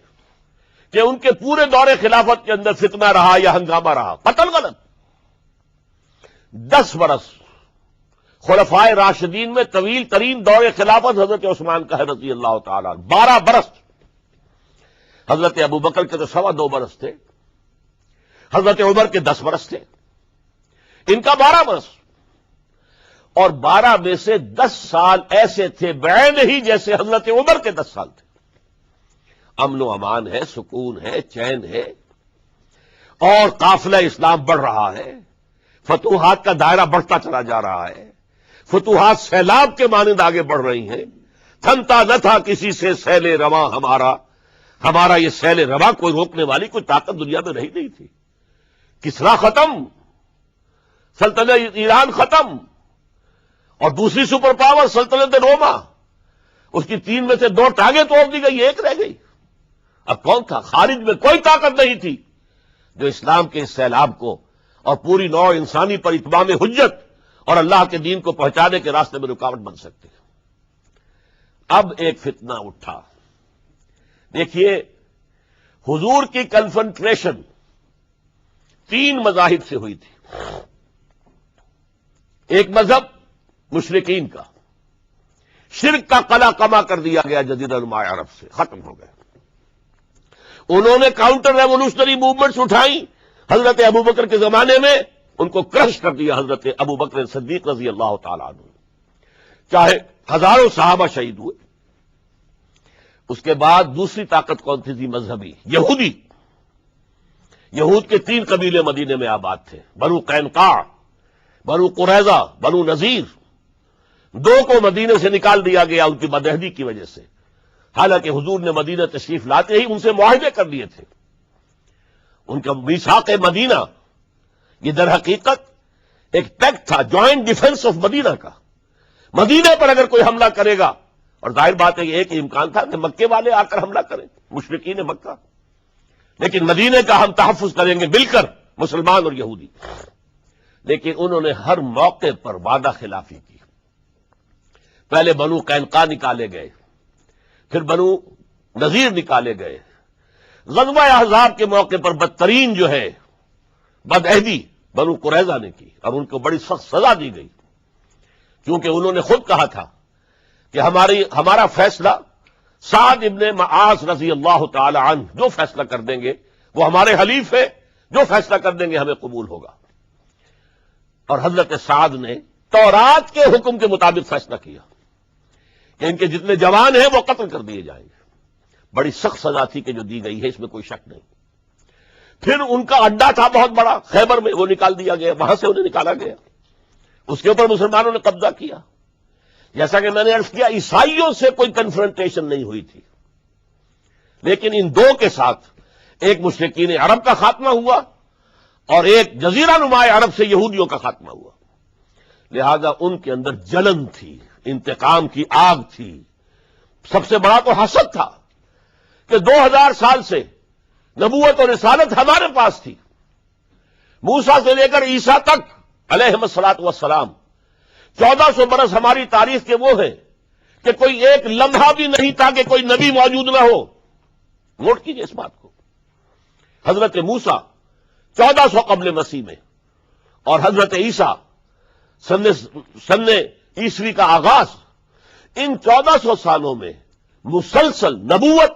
کہ ان کے پورے دور خلافت کے اندر فتنہ رہا یا ہنگامہ رہا، قتل غلط۔ 10 برس خلفائے راشدین میں طویل ترین دور خلافت حضرت عثمان کا ہے رضی اللہ تعالیٰ، 12 برس۔ حضرت ابو بکر کے تو 2.25 برس تھے، حضرت عمر کے 10 برس تھے، ان کا 12 برس، اور 12 میں سے 10 سال ایسے تھے بعین ہی جیسے حضرت عمر کے 10 سال تھے۔ امن و امان ہے، سکون ہے، چین ہے، اور قافلہ اسلام بڑھ رہا ہے، فتوحات کا دائرہ بڑھتا چلا جا رہا ہے، فتوحات سیلاب کے مانند آگے بڑھ رہی ہیں۔ تھمتا نہ تھا کسی سے سیل رواں ہمارا یہ سیل رواں کوئی روکنے والی کوئی طاقت دنیا میں رہی نہیں تھی۔ کسرا ختم، سلطنت ایران ختم، اور دوسری سپر پاور سلطنت روما، اس کی 3 میں سے 2 ٹانگیں توڑ دی گئی، 1 رہ گئی۔ اب کون تھا؟ خارج میں کوئی طاقت نہیں تھی جو اسلام کے اس سیلاب کو اور پوری نوع انسانی پر اتمام حجت اور اللہ کے دین کو پہنچانے کے راستے میں رکاوٹ بن سکتے ہیں۔ اب ایک فتنہ اٹھا، دیکھیے حضور کی کنفنٹریشن 3 مذاہب سے ہوئی تھی۔ ایک مذہب مشرکین کا، شرک کا قلع کما کر دیا گیا جزیرہ نما عرب سے، ختم ہو گئے۔ انہوں نے کاؤنٹر ریولوشنری موومنٹس اٹھائیں حضرت ابو بکر کے زمانے میں، ان کو کرش کر دیا حضرت ابو بکر صدیق رضی اللہ تعالیٰ عنہ، چاہے ہزاروں صحابہ شہید ہوئے۔ اس کے بعد دوسری طاقت کون تھی مذہبی؟ یہودی۔ یہود کے 3 قبیلے مدینے میں آباد تھے، بنو قینقاع، بنو قریظہ، بنو نذیر۔ 2 کو مدینے سے نکال دیا گیا ان کی بدعہدی کی وجہ سے، حالانکہ حضور نے مدینہ تشریف لاتے ہی ان سے معاہدے کر لیے تھے. ان کا میثاق مدینہ یہ در حقیقت ایک پیکٹ تھا جوائنٹ ڈیفنس آف مدینہ کا. مدینہ پر اگر کوئی حملہ کرے گا، اور ظاہر بات ہے کہ ایک امکان تھا کہ مکے والے آ کر حملہ کریں، مشرکین مکہ، لیکن مدینہ کا ہم تحفظ کریں گے مل کر مسلمان اور یہودی. لیکن انہوں نے ہر موقع پر وعدہ خلافی کی. پہلے بنو قینقاع نکالے گئے، پھر بنو نذیر نکالے گئے. غزوہ احزاب کے موقع پر بدترین جو ہے بدعہدی بنو قریظہ نے کی، اور ان کو بڑی سخت سزا دی گئی، کیونکہ انہوں نے خود کہا تھا کہ ہمارا فیصلہ سعد ابن معاذ رضی اللہ تعالی عنہ جو فیصلہ کر دیں گے وہ ہمارے حلیف ہے، جو فیصلہ کر دیں گے ہمیں قبول ہوگا. اور حضرت سعد نے تورات کے حکم کے مطابق فیصلہ کیا کہ ان کے جتنے جوان ہیں وہ قتل کر دیے جائیں گے. بڑی سخت سزا تھی کہ جو دی گئی ہے، اس میں کوئی شک نہیں. پھر ان کا اڈا تھا بہت بڑا خیبر میں، وہ نکال دیا گیا، وہاں سے انہیں نکالا گیا. اس کے اوپر مسلمانوں نے قبضہ کیا. جیسا کہ میں نے عرض کیا، عیسائیوں سے کوئی کنفرنٹیشن نہیں ہوئی تھی، لیکن ان دو کے ساتھ ایک مشرکین عرب کا خاتمہ ہوا اور ایک جزیرہ نما عرب سے یہودیوں کا خاتمہ ہوا. لہذا ان کے اندر جلن تھی، انتقام کی آگ تھی. سب سے بڑا تو حسد تھا کہ 2000 سال سے نبوت اور رسالت ہمارے پاس تھی. موسیٰ سے لے کر عیسیٰ تک علیہ الصلاۃ والسلام 1400 برس ہماری تاریخ کے وہ ہیں کہ کوئی ایک لمحہ بھی نہیں تھا کہ کوئی نبی موجود نہ ہو. نوٹ کیجئے اس بات کو. حضرت موسیٰ 1400 قبل مسیح میں اور حضرت عیسیٰ سن عیسوی کا آغاز، ان 1400 سالوں میں مسلسل نبوت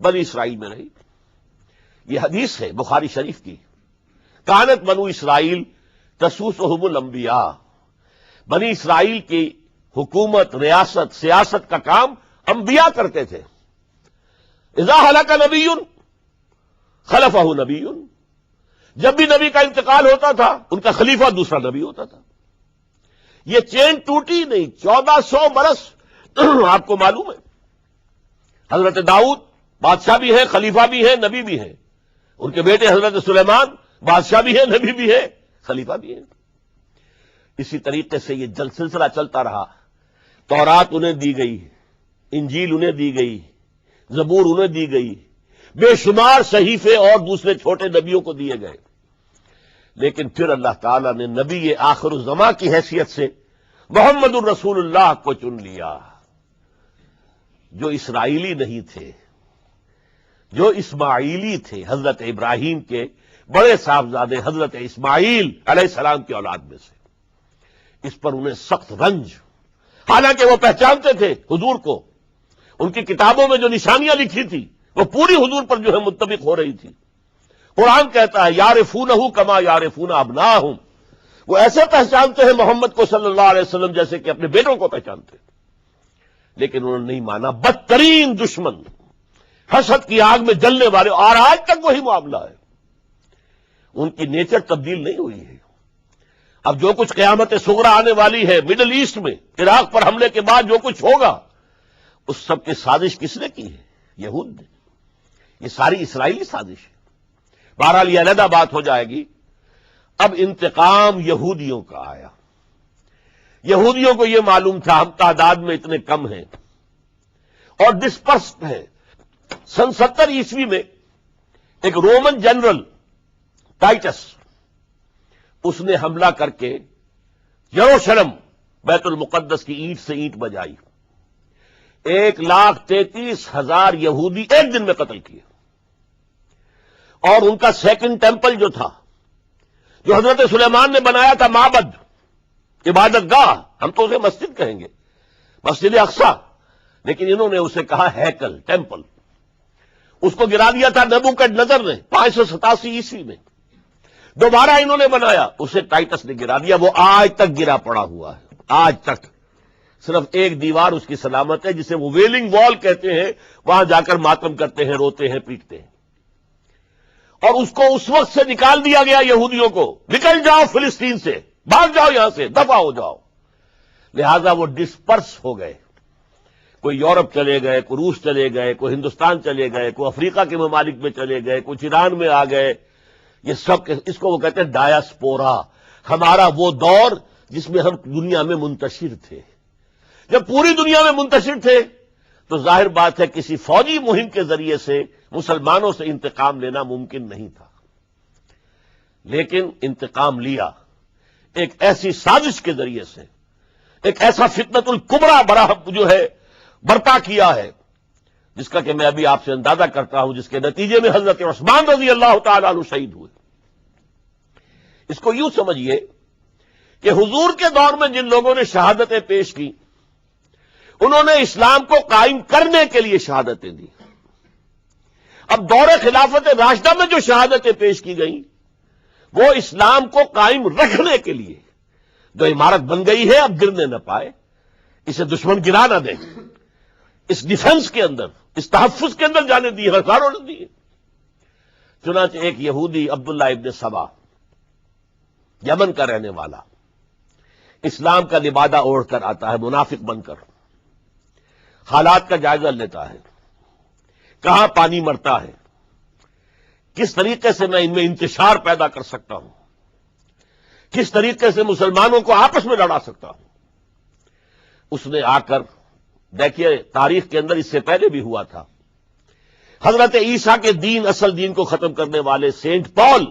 بنی اسرائیل میں رہی. یہ حدیث ہے بخاری شریف کی، کانت بنو اسرائیل تسوسہم الانبیاء. بنی اسرائیل کی حکومت، ریاست، سیاست کا کام انبیاء کرتے تھے. اذا ہلک نبی خلفہ نبی، جب بھی نبی کا انتقال ہوتا تھا ان کا خلیفہ دوسرا نبی ہوتا تھا. یہ چین ٹوٹی نہیں. 1400 برس آپ کو معلوم ہے حضرت داؤد بادشاہ بھی ہے، خلیفہ بھی ہے، نبی بھی ہے. ان کے بیٹے حضرت سلیمان بادشاہ بھی ہے، نبی بھی ہے، خلیفہ بھی ہے. اسی طریقے سے یہ سلسلہ چلتا رہا. تورات انہیں دی گئی، انجیل انہیں دی گئی، زبور انہیں دی گئی، بے شمار صحیفے اور دوسرے چھوٹے نبیوں کو دیے گئے. لیکن پھر اللہ تعالیٰ نے نبی آخر الزماں کی حیثیت سے محمد الرسول اللہ کو چن لیا، جو اسرائیلی نہیں تھے، جو اسماعیلی تھے. حضرت ابراہیم کے بڑے صاحبزادے حضرت اسماعیل علیہ السلام کی اولاد میں سے. اس پر انہیں سخت رنج، حالانکہ وہ پہچانتے تھے حضور کو. ان کی کتابوں میں جو نشانیاں لکھی تھی وہ پوری حضور پر جو ہے متفق ہو رہی تھی. قرآن کہتا ہے یعرفونہ کما یعرفون ابناہم، وہ ایسے پہچانتے ہیں محمد کو صلی اللہ علیہ وسلم جیسے کہ اپنے بیٹوں کو پہچانتے. لیکن انہوں نے نہیں مانا. بدترین دشمن، حسد کی آگ میں جلنے والے، اور آج تک وہی معاملہ ہے. ان کی نیچر تبدیل نہیں ہوئی ہے. اب جو کچھ قیامت صغریٰ آنے والی ہے مڈل ایسٹ میں، عراق پر حملے کے بعد جو کچھ ہوگا، اس سب کی سازش کس نے کی ہے؟ یہود نے. یہ ساری اسرائیلی سازش ہے. بہرحال یہ علیحدہ بات ہو جائے گی. اب انتقام یہودیوں کا آیا. یہودیوں کو یہ معلوم تھا ہم تعداد میں اتنے کم ہیں اور ڈسپرسڈ ہیں. سن 70 عیسوی میں ایک رومن جنرل ٹائٹس، اس نے حملہ کر کے یروشلم بیت المقدس کی اینٹ سے اینٹ بجائی. 1,33,000 یہودی ایک دن میں قتل کیے. اور ان کا سیکنڈ ٹیمپل جو تھا، جو حضرت سلیمان نے بنایا تھا، معبد، عبادت گاہ، ہم تو اسے مسجد کہیں گے، مسجد اقصی، لیکن انہوں نے اسے کہا ہیکل، ٹیمپل. اس کو گرا دیا تھا نبوکڈنضر نے 587 عیسوی میں. دوبارہ انہوں نے بنایا، اسے ٹائٹس نے گرا دیا. وہ آج تک گرا پڑا ہوا ہے، آج تک. صرف ایک دیوار اس کی سلامت ہے جسے وہ ویلنگ وال کہتے ہیں، وہاں جا کر ماتم کرتے ہیں، روتے ہیں، پیٹتے ہیں. اور اس کو اس وقت سے نکال دیا گیا یہودیوں کو، نکل جاؤ فلسطین سے، بھاگ جاؤ یہاں سے، دفع ہو جاؤ. لہذا وہ ڈسپرس ہو گئے. کوئی یورپ چلے گئے، کوئی روس چلے گئے، کوئی ہندوستان چلے گئے، کوئی افریقہ کے ممالک میں چلے گئے، کچھ ایران میں آ گئے. یہ سب اس کو وہ کہتے ہیں ڈایاسپورا، ہمارا وہ دور جس میں ہم دنیا میں منتشر تھے. جب پوری دنیا میں منتشر تھے تو ظاہر بات ہے کسی فوجی مہم کے ذریعے سے مسلمانوں سے انتقام لینا ممکن نہیں تھا، لیکن انتقام لیا ایک ایسی سازش کے ذریعے سے، ایک ایسا فتنۃ الکبریٰ برپا کیا ہے جس کا کہ میں ابھی آپ سے اندازہ کرتا ہوں، جس کے نتیجے میں حضرت عثمان رضی اللہ تعالی عنہ شہید ہوئے. اس کو یوں سمجھیے کہ حضور کے دور میں جن لوگوں نے شہادتیں پیش کی انہوں نے اسلام کو قائم کرنے کے لیے شہادتیں دی. اب دور خلافت راشدہ میں جو شہادتیں پیش کی گئیں وہ اسلام کو قائم رکھنے کے لیے، جو عمارت بن گئی ہے اب گرنے نہ پائے، اسے دشمن گرا نہ دے، اس ڈیفنس کے اندر، اس تحفظ کے اندر جانے دی، ہزاروں نے دی. چنانچہ ایک یہودی عبداللہ ابن سبا، یمن کا رہنے والا، اسلام کا لبادہ اوڑھ کر آتا ہے منافق بن کر، حالات کا جائزہ لیتا ہے، کہاں پانی مرتا ہے، کس طریقے سے میں ان میں انتشار پیدا کر سکتا ہوں، کس طریقے سے مسلمانوں کو آپس میں لڑا سکتا ہوں. اس نے آ کر، دیکھیے تاریخ کے اندر اس سے پہلے بھی ہوا تھا، حضرت عیسیٰ کے دین، اصل دین کو ختم کرنے والے سینٹ پال،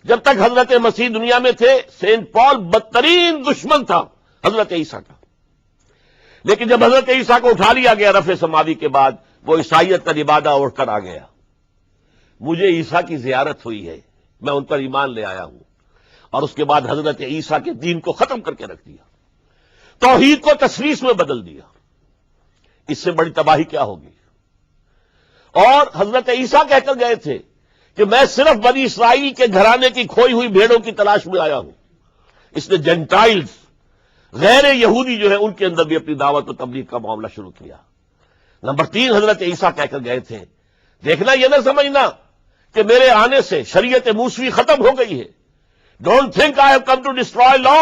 جب تک حضرت مسیح دنیا میں تھے سینٹ پال بدترین دشمن تھا حضرت عیسیٰ کا. لیکن جب حضرت عیسیٰ کو اٹھا لیا گیا رفع سماوی کے بعد، وہ عیسائیت کا لبادہ اوڑھ کر آ گیا. مجھے عیسیٰ کی زیارت ہوئی ہے، میں ان پر ایمان لے آیا ہوں، اور اس کے بعد حضرت عیسیٰ کے دین کو ختم کر کے رکھ دیا، توحید کو تثلیث میں بدل دیا. اس سے بڑی تباہی کیا ہوگی؟ اور حضرت عیسیٰ کہہ کر گئے تھے کہ میں صرف بنی اسرائیل کے گھرانے کی کھوئی ہوئی بھیڑوں کی تلاش میں آیا ہوں. اس نے جینٹائلز، غیر یہودی جو ہے ان کے اندر بھی اپنی دعوت و تبلیغ کا معاملہ شروع کیا. نمبر 3 حضرت عیسیٰ کہہ کر گئے تھے، دیکھنا یہ نہ سمجھنا کہ میرے آنے سے شریعت موسوی ختم ہو گئی ہے. Don't think I have come to destroy law,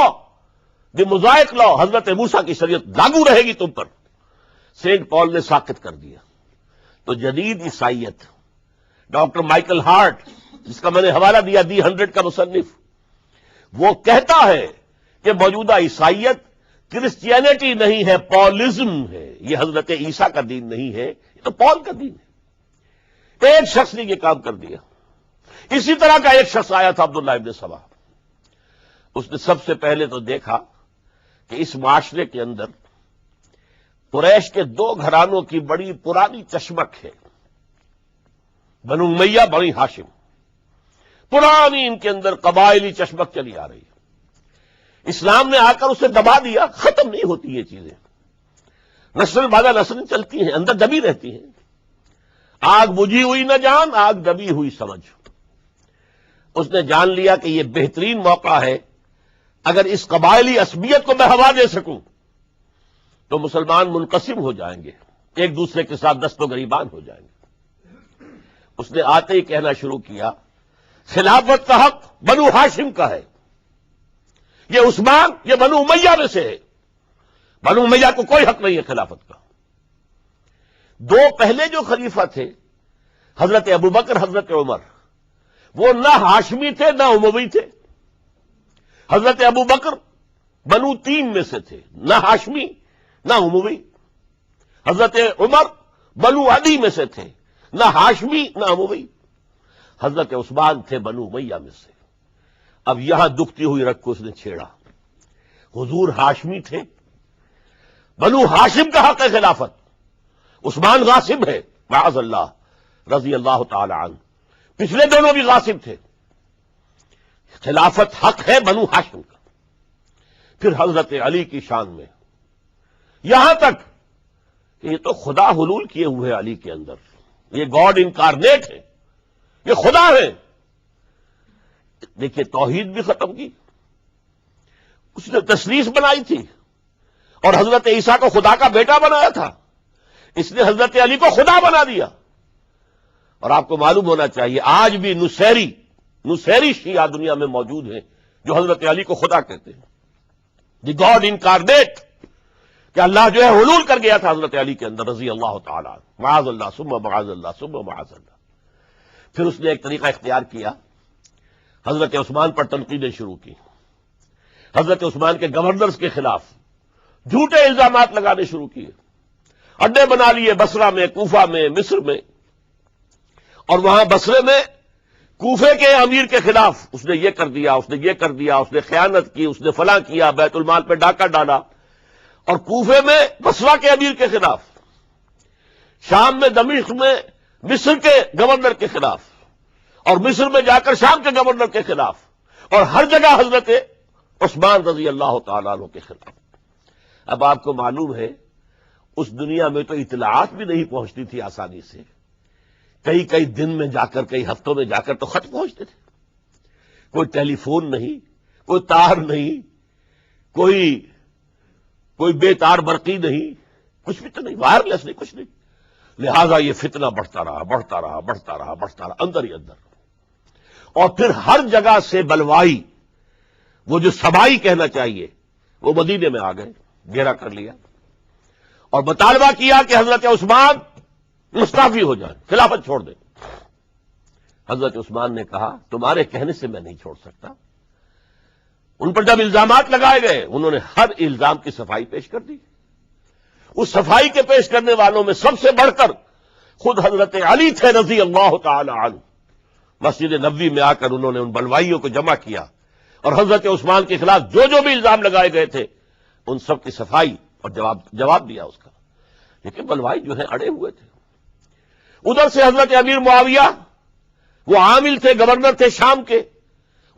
the mosaic law, حضرت موسیٰ کی شریعت لاگو رہے گی تم پر. سینٹ پال نے ساکت کر دیا. تو جدید عیسائیت، ڈاکٹر مائیکل ہارٹ، جس کا میں نے حوالہ دیا دی 100 کا مصنف، وہ کہتا ہے کہ موجودہ عیسائیت کرسچینٹی نہیں ہے، پالزم ہے. یہ حضرت عیسیٰ کا دین نہیں ہے، یہ تو پال کا دین ہے. ایک شخص نے یہ کام کر دیا. اسی طرح کا ایک شخص آیا تھا عبداللہ ابن سبا. اس نے سب سے پہلے تو دیکھا کہ اس معاشرے کے اندر قریش کے 2 گھرانوں کی بڑی پرانی چشمک ہے، بنو امیہ، بنی ہاشم. پرانی ان کے اندر قبائلی چشمک چلی آ رہی ہے. اسلام نے آ کر اسے دبا دیا. ختم نہیں ہوتی یہ چیزیں، نسل بعد نسل چلتی ہیں، اندر دبی رہتی ہیں. آگ بجھی ہوئی نہ جان، آگ دبی ہوئی سمجھ. اس نے جان لیا کہ یہ بہترین موقع ہے، اگر اس قبائلی عصبیت کو میں ہوا دے سکوں تو مسلمان منقسم ہو جائیں گے، ایک دوسرے کے ساتھ دست و گریبان ہو جائیں گے. اس نے آتے ہی کہنا شروع کیا، خلافت کا حق بنو ہاشم کا ہے، یہ عثمان، یہ بنو امیہ میں سے ہے. بنو امیہ کو کوئی حق نہیں ہے خلافت کا. 2 پہلے جو خلیفہ تھے حضرت ابوبکر، حضرت عمر، وہ نہ ہاشمی تھے نہ اموی تھے. حضرت ابوبکر بنو تیم میں سے تھے، نہ ہاشمی نہ اموی. حضرت عمر بنو عدی میں سے تھے، نہ ہاشمی نہ اموی. حضرت عثمان تھے بنو امیہ میں سے. اب یہاں دکھتی ہوئی رگ کو اس نے چھیڑا. حضور ہاشمی تھے، بنو ہاشم کا حق ہے خلافت، عثمان غاصب ہے معاذ اللہ رضی اللہ تعالی عنہ. پچھلے دونوں بھی غاصب تھے. خلافت حق ہے بنو ہاشم کا. پھر حضرت علی کی شان میں یہاں تک کہ یہ تو خدا حلول کیے ہوئے علی کے اندر، یہ گاڈ انکارنیٹ ہے، یہ خدا ہے. دیکھیے توحید بھی ختم کی، اس نے تثلیث بنائی تھی، اور حضرت عیسیٰ کو خدا کا بیٹا بنایا تھا. اس نے حضرت علی کو خدا بنا دیا. اور آپ کو معلوم ہونا چاہیے آج بھی نصیری شیعہ دنیا میں موجود ہیں جو حضرت علی کو خدا کہتے ہیں. دی گاڈ انکارنیٹ، کہ اللہ جو ہے حلول کر گیا تھا حضرت علی کے اندر رضی اللہ تعالیٰ عنہ، معاذ اللہ ثم معاذ اللہ ثم معاذ اللہ۔ پھر اس نے ایک طریقہ اختیار کیا، حضرت عثمان پر تنقیدیں شروع کی، حضرت عثمان کے گورنرز کے خلاف جھوٹے الزامات لگانے شروع کیے، اڈے بنا لیے بصرہ میں، کوفہ میں، مصر میں، اور وہاں بصرے میں کوفے کے امیر کے خلاف اس نے یہ کر دیا، اس نے یہ کر دیا، اس نے خیانت کی، اس نے فلاں کیا، بیت المال پہ ڈاکہ ڈالا، اور کوفے میں بصرہ کے امیر کے خلاف، شام میں دمشق میں مصر کے گورنر کے خلاف، اور مصر میں جا کر شام کے گورنر کے خلاف، اور ہر جگہ حضرت عثمان رضی اللہ تعالیٰ عنہ کے خلاف۔ اب آپ کو معلوم ہے اس دنیا میں تو اطلاعات بھی نہیں پہنچتی تھی آسانی سے، کئی دن میں جا کر، کئی ہفتوں میں جا کر تو خط پہنچتے تھے، کوئی ٹیلی فون نہیں، کوئی تار نہیں، کوئی بے تار برقی نہیں، کچھ بھی تو نہیں، وائرلیس نہیں، کچھ نہیں، لہذا یہ فتنہ بڑھتا رہا اندر ہی اندر، اور پھر ہر جگہ سے بلوائی، وہ جو سبائی کہنا چاہیے، وہ مدینے میں آ گئے، گھیرا کر لیا اور مطالبہ کیا کہ حضرت عثمان مستعفی ہو جائیں، خلافت چھوڑ دیں۔ حضرت عثمان نے کہا تمہارے کہنے سے میں نہیں چھوڑ سکتا۔ ان پر جب الزامات لگائے گئے انہوں نے ہر الزام کی صفائی پیش کر دی۔ اس صفائی کے پیش کرنے والوں میں سب سے بڑھ کر خود حضرت علی تھے رضی اللہ تعالی عنہ۔ مسجد نبوی میں آ کر انہوں نے ان بلوائیوں کو جمع کیا اور حضرت عثمان کے خلاف جو بھی الزام لگائے گئے تھے ان سب کی صفائی اور جواب دیا اس کا، لیکن بلوائی جو ہے اڑے ہوئے تھے۔ ادھر سے حضرت امیر معاویہ، وہ عامل تھے، گورنر تھے شام کے،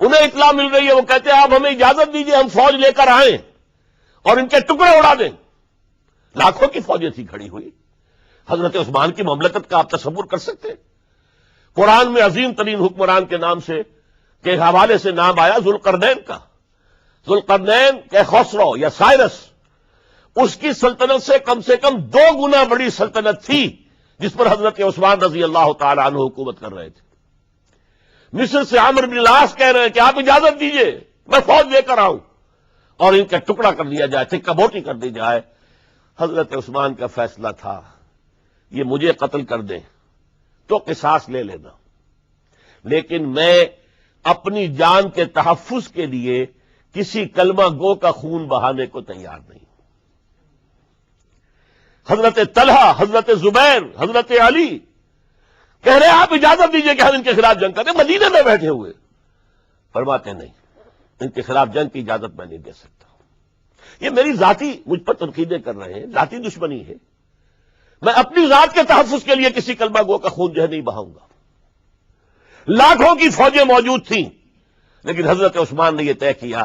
انہیں اطلاع مل رہی ہے، وہ کہتے ہیں آپ ہمیں اجازت دیجئے ہم فوج لے کر آئیں اور ان کے ٹکڑے اڑا دیں۔ لاکھوں کی فوجیں تھی کھڑی ہوئی، حضرت عثمان کی مملکت کا آپ تصور کر سکتے ہیں؟ قرآن میں عظیم ترین حکمران کے نام کے حوالے سے نام آیا ذوالقرنین کا۔ ذوالقرنین کے خسرو یا سائرس، اس کی سلطنت سے کم 2 گنا بڑی سلطنت تھی جس پر حضرت عثمان رضی اللہ تعالی عنہ حکومت کر رہے تھے۔ مصر سے عامر بن العاص کہہ رہے ہیں کہ آپ اجازت دیجئے میں فوج لے کر آؤں اور ان کا ٹکڑا کر دیا جائے، ٹکا بوٹی کر دی جائے۔ حضرت عثمان کا فیصلہ تھا یہ مجھے قتل کر دیں تو قصاص لے لینا، لیکن میں اپنی جان کے تحفظ کے لیے کسی کلمہ گو کا خون بہانے کو تیار نہیں۔ حضرت طلحہ، حضرت زبیر، حضرت علی کہہ رہے ہیں آپ اجازت دیجئے کہ ہم ان کے خلاف جنگ کریں، مدینے میں بیٹھے ہوئے، فرماتے نہیں، ان کے خلاف جنگ کی اجازت میں نہیں دے سکتا۔ یہ میری ذاتی، مجھ پر تنقیدیں کر رہے ہیں، ذاتی دشمنی ہے، میں اپنی ذات کے تحفظ کے لیے کسی کلمہ گو کا خون جو ہے نہیں بہاؤں گا۔ لاکھوں کی فوجیں موجود تھیں، لیکن حضرت عثمان نے یہ طے کیا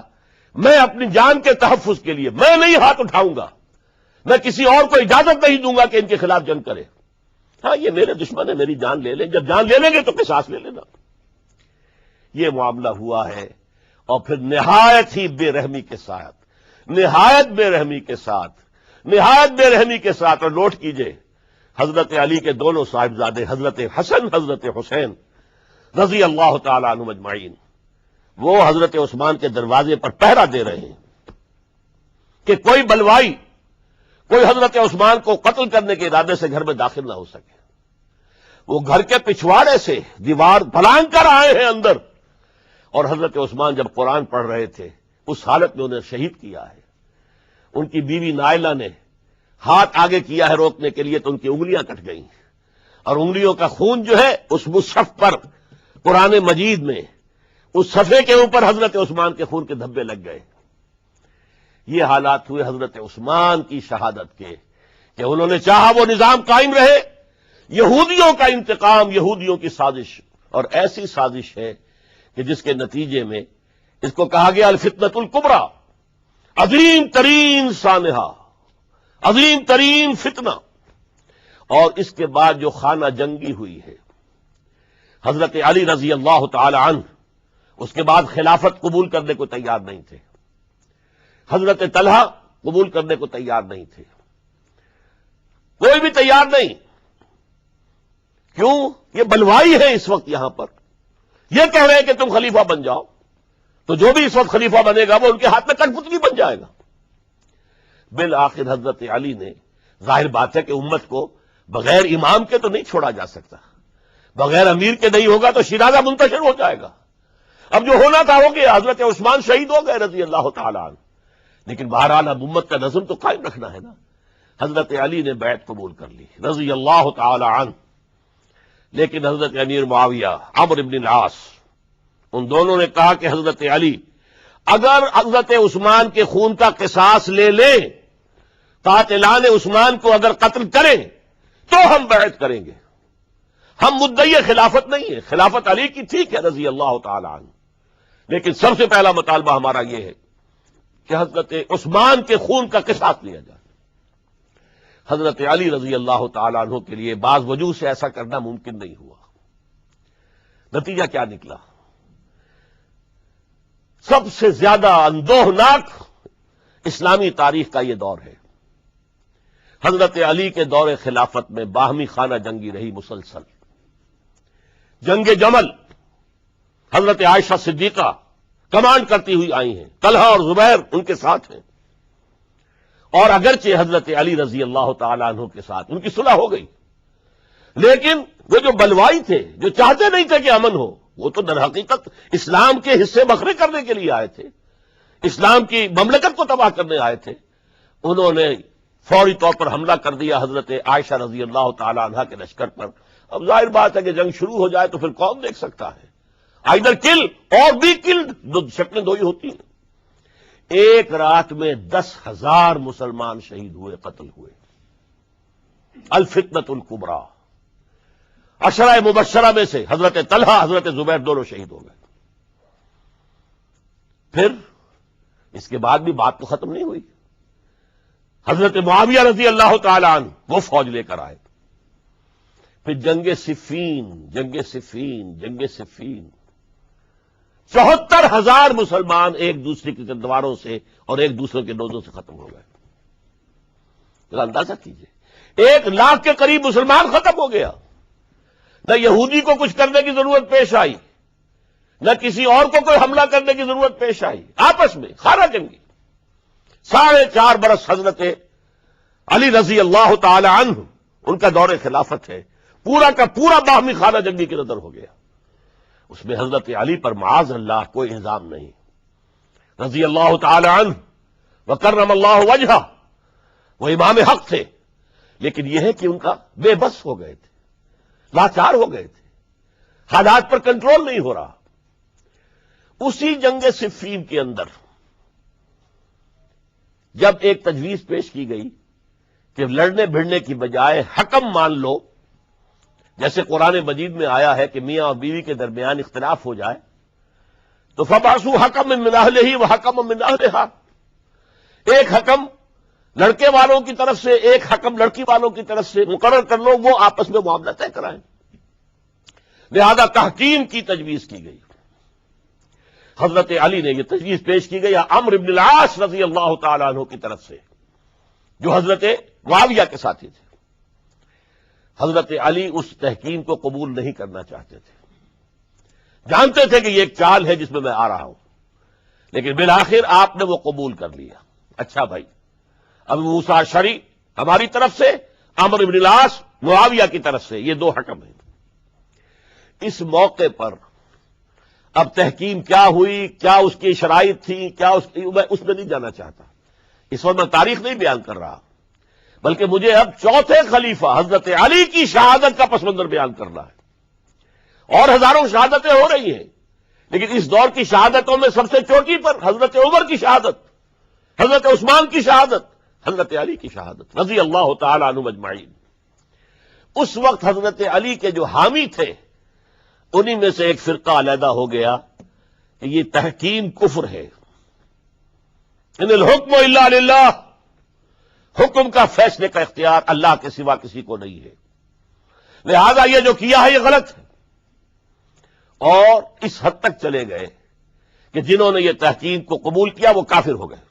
میں اپنی جان کے تحفظ کے لیے میں نہیں ہاتھ اٹھاؤں گا، میں کسی اور کو اجازت نہیں دوں گا کہ ان کے خلاف جنگ کرے۔ ہاں یہ میرے دشمن ہے، میری جان لے لیں، جب جان لے لیں گے تو قصاص لے لینا۔ یہ معاملہ ہوا ہے، اور پھر نہایت ہی بے رحمی کے ساتھ، نہایت بے رحمی کے ساتھ، اور نوٹ کیجئے حضرت علی کے دونوں صاحبزادے حضرت حسن، حضرت حسین رضی اللہ تعالی عنہم اجمعین، وہ حضرت عثمان کے دروازے پر پہرا دے رہے ہیں کہ کوئی بلوائی، کوئی حضرت عثمان کو قتل کرنے کے ارادے سے گھر میں داخل نہ ہو سکے۔ وہ گھر کے پچھواڑے سے دیوار پھلانگ کر آئے ہیں اندر، اور حضرت عثمان جب قرآن پڑھ رہے تھے اس حالت میں انہیں شہید کیا ہے۔ ان کی بیوی نائلہ نے ہاتھ آگے کیا ہے روکنے کے لیے تو ان کی انگلیاں کٹ گئیں، اور انگلیوں کا خون جو ہے اس مصحف پر، قرآن مجید میں اس صفحے کے اوپر حضرت عثمان کے خون کے دھبے لگ گئے۔ یہ حالات ہوئے حضرت عثمان کی شہادت کے کہ انہوں نے چاہا وہ نظام قائم رہے، یہودیوں کا انتقام، یہودیوں کی سازش، اور ایسی سازش ہے کہ جس کے نتیجے میں اس کو کہا گیا الفتنۃ الکبریٰ، عظیم ترین سانحہ، عظیم ترین فتنہ۔ اور اس کے بعد جو خانہ جنگی ہوئی ہے، حضرت علی رضی اللہ تعالی عنہ اس کے بعد خلافت قبول کرنے کو تیار نہیں تھے، حضرت طلحہ قبول کرنے کو تیار نہیں تھے، کوئی بھی تیار نہیں۔ کیوں؟ یہ بلوائی ہے اس وقت یہاں پر، یہ کہہ رہے ہیں کہ تم خلیفہ بن جاؤ، تو جو بھی اس وقت خلیفہ بنے گا وہ ان کے ہاتھ میں کٹپتلی بن جائے گا۔ بالآخر حضرت علی نے، ظاہر بات ہے کہ امت کو بغیر امام کے تو نہیں چھوڑا جا سکتا، بغیر امیر کے نہیں ہوگا تو شیرازہ منتشر ہو جائے گا۔ اب جو ہونا تھا ہو گیا، حضرت عثمان شہید ہو گئے رضی اللہ تعالیٰ عنہ، لیکن بہرحال اب امت کا نظم تو قائم رکھنا ہے نا۔ حضرت علی نے بیعت قبول کر لی رضی اللہ تعالی عنہ، لیکن حضرت امیر معاویہ، عمرو بن العاص، ان دونوں نے کہا کہ حضرت علی اگر حضرت عثمان کے خون کا قصاص لے لیں، قاتلان عثمان کو اگر قتل کریں تو ہم بیعت کریں گے، ہم مدعی خلافت نہیں ہے، خلافت علی کی ٹھیک ہے رضی اللہ تعالی عنہ، لیکن سب سے پہلا مطالبہ ہمارا یہ ہے کہ حضرت عثمان کے خون کا قصاص لیا جائے۔ حضرت علی رضی اللہ تعالیٰ عنہ کے لیے بعض وجوہ سے ایسا کرنا ممکن نہیں ہوا۔ نتیجہ کیا نکلا؟ سب سے زیادہ اندوہناک اسلامی تاریخ کا یہ دور ہے۔ حضرت علی کے دور خلافت میں باہمی خانہ جنگی رہی مسلسل۔ جنگ جمل حضرت عائشہ صدیقہ کمانڈ کرتی ہوئی آئی ہیں، طلحہ اور زبیر ان کے ساتھ ہیں، اور اگرچہ حضرت علی رضی اللہ تعالیٰ عنہ کے ساتھ ان کی صلح ہو گئی، لیکن وہ جو بلوائی تھے، جو چاہتے نہیں تھے کہ امن ہو، وہ تو در حقیقت اسلام کے حصے بکھرے کرنے کے لیے آئے تھے، اسلام کی مملکت کو تباہ کرنے آئے تھے۔ انہوں نے فوری طور پر حملہ کر دیا حضرت عائشہ رضی اللہ تعالیٰ عنہ کے لشکر پر۔ اب ظاہر بات ہے کہ جنگ شروع ہو جائے تو پھر کون دیکھ سکتا ہے، آئدر کل اور بی کلڈ، دو شکلیں دو ہی ہوتی ہیں۔ ایک رات میں 10,000 مسلمان شہید ہوئے، قتل ہوئے۔ الفتنۃ الکبریٰ، عشرہ مبشرہ میں سے حضرت طلحہ، حضرت زبیر دونوں شہید ہو گئے۔ پھر اس کے بعد بھی بات تو ختم نہیں ہوئی۔ حضرت معاویہ رضی اللہ تعالی عنہ وہ فوج لے کر آئے۔ پھر جنگ صفین 74,000 مسلمان ایک دوسرے کی تلواروں سے اور ایک دوسرے کے نوزوں سے ختم ہو گئے۔ ذرا اندازہ کیجئے، 1,00,000 کے قریب مسلمان ختم ہو گیا۔ نہ یہودی کو کچھ کرنے کی ضرورت پیش آئی، نہ کسی اور کو کوئی حملہ کرنے کی ضرورت پیش آئی، آپس میں خانہ جنگی۔ 4.5 برس حضرت علی رضی اللہ تعالی عنہ ان کا دور خلافت ہے، پورا کا پورا باہمی خانہ جنگی کے نظر ہو گیا۔ اس میں حضرت علی پر معاذ اللہ کوئی الزام نہیں، رضی اللہ تعالی عنہ وکرم اللہ وجہہ، وہ امام حق تھے، لیکن یہ ہے کہ ان کا بے بس ہو گئے تھے، لاچار ہو گئے تھے، حالات پر کنٹرول نہیں ہو رہا۔ اسی جنگ صفین کے اندر جب ایک تجویز پیش کی گئی کہ لڑنے بھڑنے کی بجائے حکم مان لو، جیسے قرآن مجید میں آیا ہے کہ میاں اور بیوی کے درمیان اختلاف ہو جائے تو فبعثوا حکما من اہلہ وحکما من اہلہا، ایک حکم لڑکے والوں کی طرف سے، ایک حکم لڑکی والوں کی طرف سے مقرر کر لو، وہ آپس میں معاملہ طے کرائیں۔ لہذا تحکیم کی تجویز کی گئی۔ حضرت علی نے یہ تجویز پیش کی گئی عمرو بن العاص رضی اللہ تعالیٰ عنہ کی طرف سے، جو حضرت معاویہ کے ساتھی تھے۔ حضرت علی اس تحکیم کو قبول نہیں کرنا چاہتے تھے، جانتے تھے کہ یہ ایک چال ہے جس میں آ رہا ہوں، لیکن بالآخر آپ نے وہ قبول کر لیا۔ اچھا بھائی، ابو موسیٰ اشعری ہماری طرف سے، عمرو بن العاص معاویہ کی طرف سے، یہ دو حکم ہیں۔ اس موقع پر اب تحکیم کیا ہوئی، کیا اس کی شرائط تھی، کیا میں اس میں نہیں جانا چاہتا، اس وقت میں تاریخ نہیں بیان کر رہا، بلکہ مجھے اب چوتھے خلیفہ حضرت علی کی شہادت کا پس منظر بیان کرنا ہے۔ اور ہزاروں شہادتیں ہو رہی ہیں، لیکن اس دور کی شہادتوں میں سب سے چوٹی پر حضرت عمر کی شہادت، حضرت عثمان کی شہادت، حضرت علی کی شہادت رضی اللہ تعالی عنہم اجمعین۔ اس وقت حضرت علی کے جو حامی تھے، انہی میں سے ایک فرقہ علیحدہ ہو گیا کہ یہ تحکیم کفر ہے، ان الحکم الا للہ، حکم کا فیصلے کا اختیار اللہ کے سوا کسی کو نہیں ہے، لہذا یہ جو کیا ہے یہ غلط ہے۔ اور اس حد تک چلے گئے کہ جنہوں نے یہ تحکیم کو قبول کیا وہ کافر ہو گئے،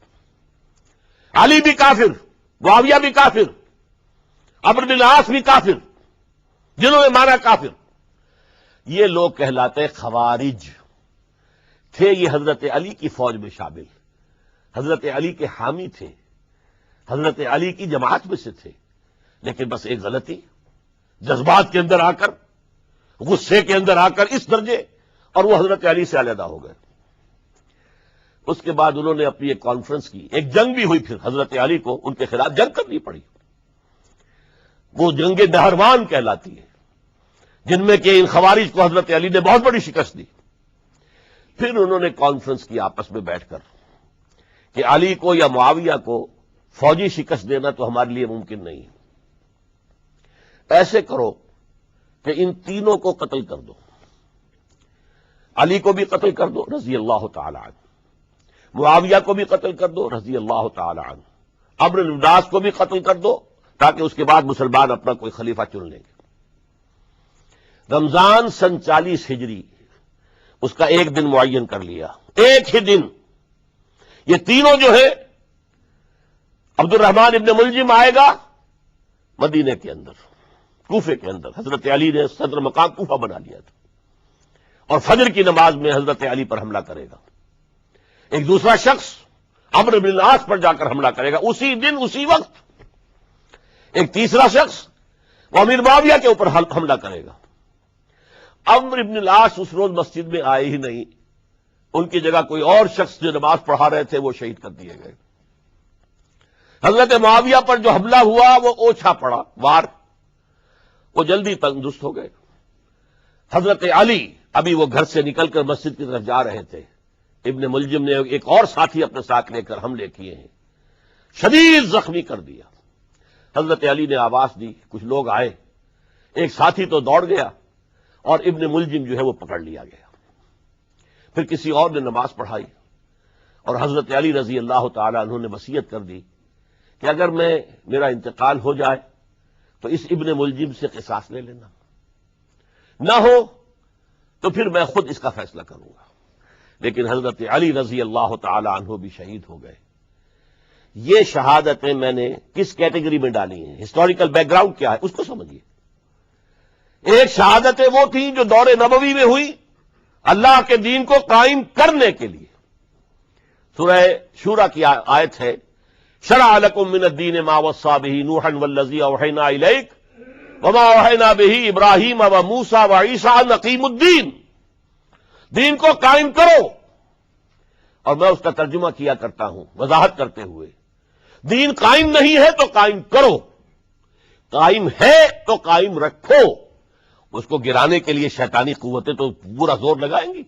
علی بھی کافر، معاویہ بھی کافر، عمرو بن العاص بھی کافر، جنہوں نے مانا کافر۔ یہ لوگ کہلاتے خوارج تھے، یہ حضرت علی کی فوج میں شامل، حضرت علی کے حامی تھے، حضرت علی کی جماعت میں سے تھے، لیکن بس ایک غلطی، جذبات کے اندر آ کر، غصے کے اندر آ کر اس درجے، اور وہ حضرت علی سے علیحدہ ہو گئے۔ اس کے بعد انہوں نے اپنی ایک کانفرنس کی، ایک جنگ بھی ہوئی، پھر حضرت علی کو ان کے خلاف جنگ کرنی پڑی۔ وہ جنگ نہروان کہلاتی ہے، جن میں کہ ان خوارج کو حضرت علی نے بہت بڑی شکست دی۔ پھر انہوں نے کانفرنس کی آپس میں بیٹھ کر کہ علی کو یا معاویہ کو فوجی شکست دینا تو ہمارے لیے ممکن نہیں ہے، ایسے کرو کہ ان تینوں کو قتل کر دو، علی کو بھی قتل کر دو رضی اللہ تعالی عنہ، معاویہ کو بھی قتل کر دو رضی اللہ تعالی عنہ، عمرو بن العاص کو بھی قتل کر دو، تاکہ اس کے بعد مسلمان اپنا کوئی خلیفہ چن لیں گے۔ رمضان سن 40 ہجری اس کا ایک دن معین کر لیا، ایک ہی دن یہ تینوں جو ہے، عبد الرحمن ابن ملجم آئے گا مدینے کے اندر، کوفے کے اندر، حضرت علی نے صدر مقام کوفہ بنا لیا تھا، اور فجر کی نماز میں حضرت علی پر حملہ کرے گا۔ ایک دوسرا شخص عمرو بن العاص پر جا کر حملہ کرے گا اسی دن اسی وقت۔ ایک تیسرا شخص وہ امیر معاویہ کے اوپر حملہ کرے گا۔ عمرو بن العاص اس روز مسجد میں آئے ہی نہیں، ان کی جگہ کوئی اور شخص جو نماز پڑھا رہے تھے وہ شہید کر دیے گئے۔ حضرت معاویہ پر جو حملہ ہوا وہ اوچھا پڑا وار، وہ جلدی تندرست ہو گئے۔ حضرت علی ابھی وہ گھر سے نکل کر مسجد کی طرف جا رہے تھے، ابن ملجم نے ایک اور ساتھی اپنے ساتھ لے کر حملے کیے ہیں، شدید زخمی کر دیا۔ حضرت علی نے آواز دی، کچھ لوگ آئے، ایک ساتھی تو دوڑ گیا اور ابن ملجم جو ہے وہ پکڑ لیا گیا۔ پھر کسی اور نے نماز پڑھائی، اور حضرت علی رضی اللہ تعالی عنہ نے وصیت کر دی کہ اگر میرا انتقال ہو جائے تو اس ابن ملجم سے قصاص لے لینا، نہ ہو تو پھر میں خود اس کا فیصلہ کروں گا۔ لیکن حضرت علی رضی اللہ تعالی عنہ بھی شہید ہو گئے۔ یہ شہادتیں میں نے کس کیٹیگری میں ڈالی ہیں، ہسٹوریکل بیک گراؤنڈ کیا ہے اس کو سمجھیے۔ ایک شہادتیں وہ تھیں جو دور نبوی میں ہوئی اللہ کے دین کو قائم کرنے کے لیے۔ سورہ شورى کی آیت ہے، شرع لکم من الدین ما وصى به نوحا والذی اوحینا الیک وما اوحینا به ابراہیم وموسیٰ وعیسیٰ ان اقیموا الدین، دین کو قائم کرو۔ اور میں اس کا ترجمہ کیا کرتا ہوں وضاحت کرتے ہوئے، دین قائم نہیں ہے تو قائم کرو، قائم ہے تو قائم رکھو۔ اس کو گرانے کے لیے شیطانی قوتیں تو پورا زور لگائیں گی۔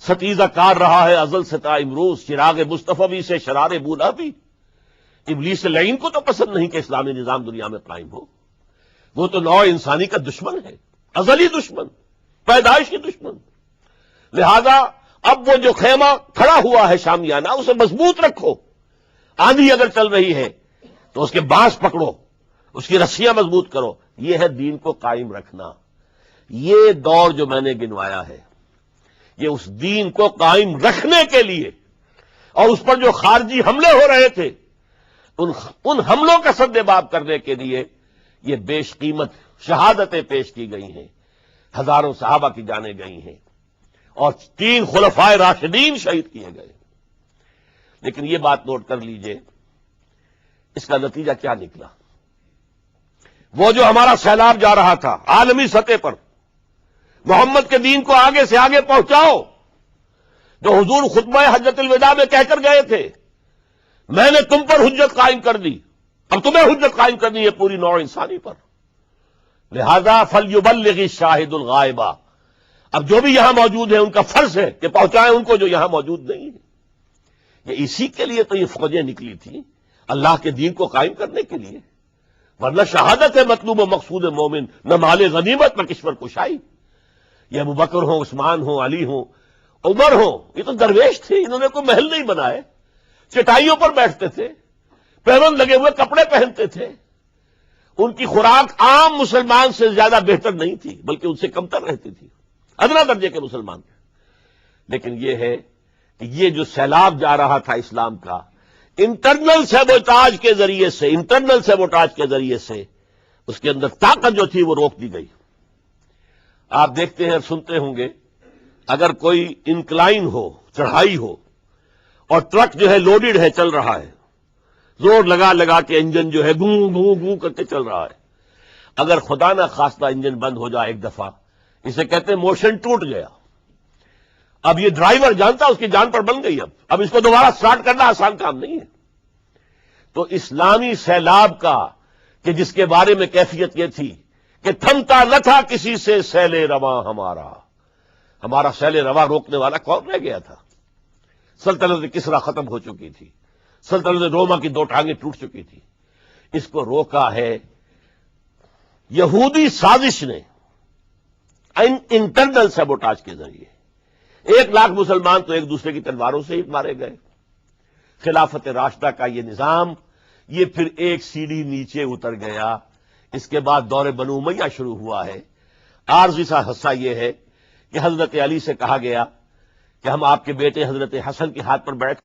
ستیزہ کار رہا ہے ازل سے تا امروز، چراغ مصطفی سے شرار بولا بھی، ابلیس لعین کو تو پسند نہیں کہ اسلامی نظام دنیا میں قائم ہو۔ وہ تو نوع انسانی کا دشمن ہے، ازلی دشمن، پیدائشی دشمن۔ لہذا اب وہ جو خیمہ کھڑا ہوا ہے شامیانہ، اسے مضبوط رکھو۔ آندھی اگر چل رہی ہے تو اس کے بانس پکڑو، اس کی رسیاں مضبوط کرو۔ یہ ہے دین کو قائم رکھنا۔ یہ دور جو میں نے گنوایا ہے یہ اس دین کو قائم رکھنے کے لیے، اور اس پر جو خارجی حملے ہو رہے تھے ان حملوں کا سدباب کرنے کے لیے یہ بیش قیمت شہادتیں پیش کی گئی ہیں، ہزاروں صحابہ کی جانیں گئی ہیں، اور 3 خلفائے راشدین شہید کیے گئے۔ لیکن یہ بات نوٹ کر لیجئے، اس کا نتیجہ کیا نکلا؟ وہ جو ہمارا سیلاب جا رہا تھا عالمی سطح پر، محمد کے دین کو آگے سے آگے پہنچاؤ، جو حضور خطبہ حجت الوداع میں کہہ کر گئے تھے، میں نے تم پر حجت قائم کر دی، اب تمہیں حجت قائم کرنی ہے پوری نوع انسانی پر۔ لہذا فلیبلغ الشاہد الغائب، اب جو بھی یہاں موجود ہیں ان کا فرض ہے کہ پہنچائیں ان کو جو یہاں موجود نہیں ہے۔ یہ اسی کے لیے تو یہ فوجیں نکلی تھیں، اللہ کے دین کو قائم کرنے کے لیے، ورنہ شہادت ہے مطلوب و مقصود مومن، نہ مال غنیمت نہ کشور کشائی۔ یہ ابو بکر ہوں، عثمان ہوں، علی ہوں، عمر ہوں، یہ تو درویش تھے، انہوں نے کوئی محل نہیں بنائے، چٹائیوں پر بیٹھتے تھے، پیون لگے ہوئے کپڑے پہنتے تھے، ان کی خوراک عام مسلمان سے زیادہ بہتر نہیں تھی بلکہ ان سے کمتر رہتی تھی، ادنا درجے کے مسلمان تھے۔ لیکن یہ ہے کہ یہ جو سیلاب جا رہا تھا اسلام کا، انٹرنل سیبوٹاج کے ذریعے سے اس کے اندر طاقت جو تھی وہ روک دی گئی۔ آپ دیکھتے ہیں، سنتے ہوں گے، اگر کوئی انکلائن ہو، چڑھائی ہو، اور ٹرک جو ہے لوڈڈ ہے، چل رہا ہے، زور لگا لگا کے انجن جو ہے گوں گوں گوں کر کے چل رہا ہے. اگر خدا نہ خواستہ انجن بند ہو جائے ایک دفعہ، اسے کہتے ہیں موشن ٹوٹ گیا. اب یہ ڈرائیور جانتا اس کی جان پر بن گئی. اب اس کو دوبارہ سٹارٹ کرنا آسان کام نہیں ہے. تو اسلامی سیلاب کا کہ جس کے بارے میں کیفیت یہ تھی کہ تھمتا نہ تھا کسی سے سیل رواں ہمارا سیل رواں روکنے والا کون رہ گیا تھا؟ سلطنت کسریٰ ختم ہو چکی تھی، سلطنت روما کی 2 ٹانگیں ٹوٹ چکی تھی. اس کو روکا ہے یہودی سازش نے انٹرنل سیبوٹاج کے ذریعے. 1 لاکھ مسلمان تو ایک دوسرے کی تلواروں سے ہی مارے گئے. خلافت راشدہ کا یہ نظام یہ پھر ایک سیڑھی نیچے اتر گیا. اس کے بعد دور بنو امیہ شروع ہوا ہے. عارضی سا حصہ یہ ہے کہ حضرت علی سے کہا گیا کہ ہم آپ کے بیٹے حضرت حسن کے ہاتھ پر بیٹھ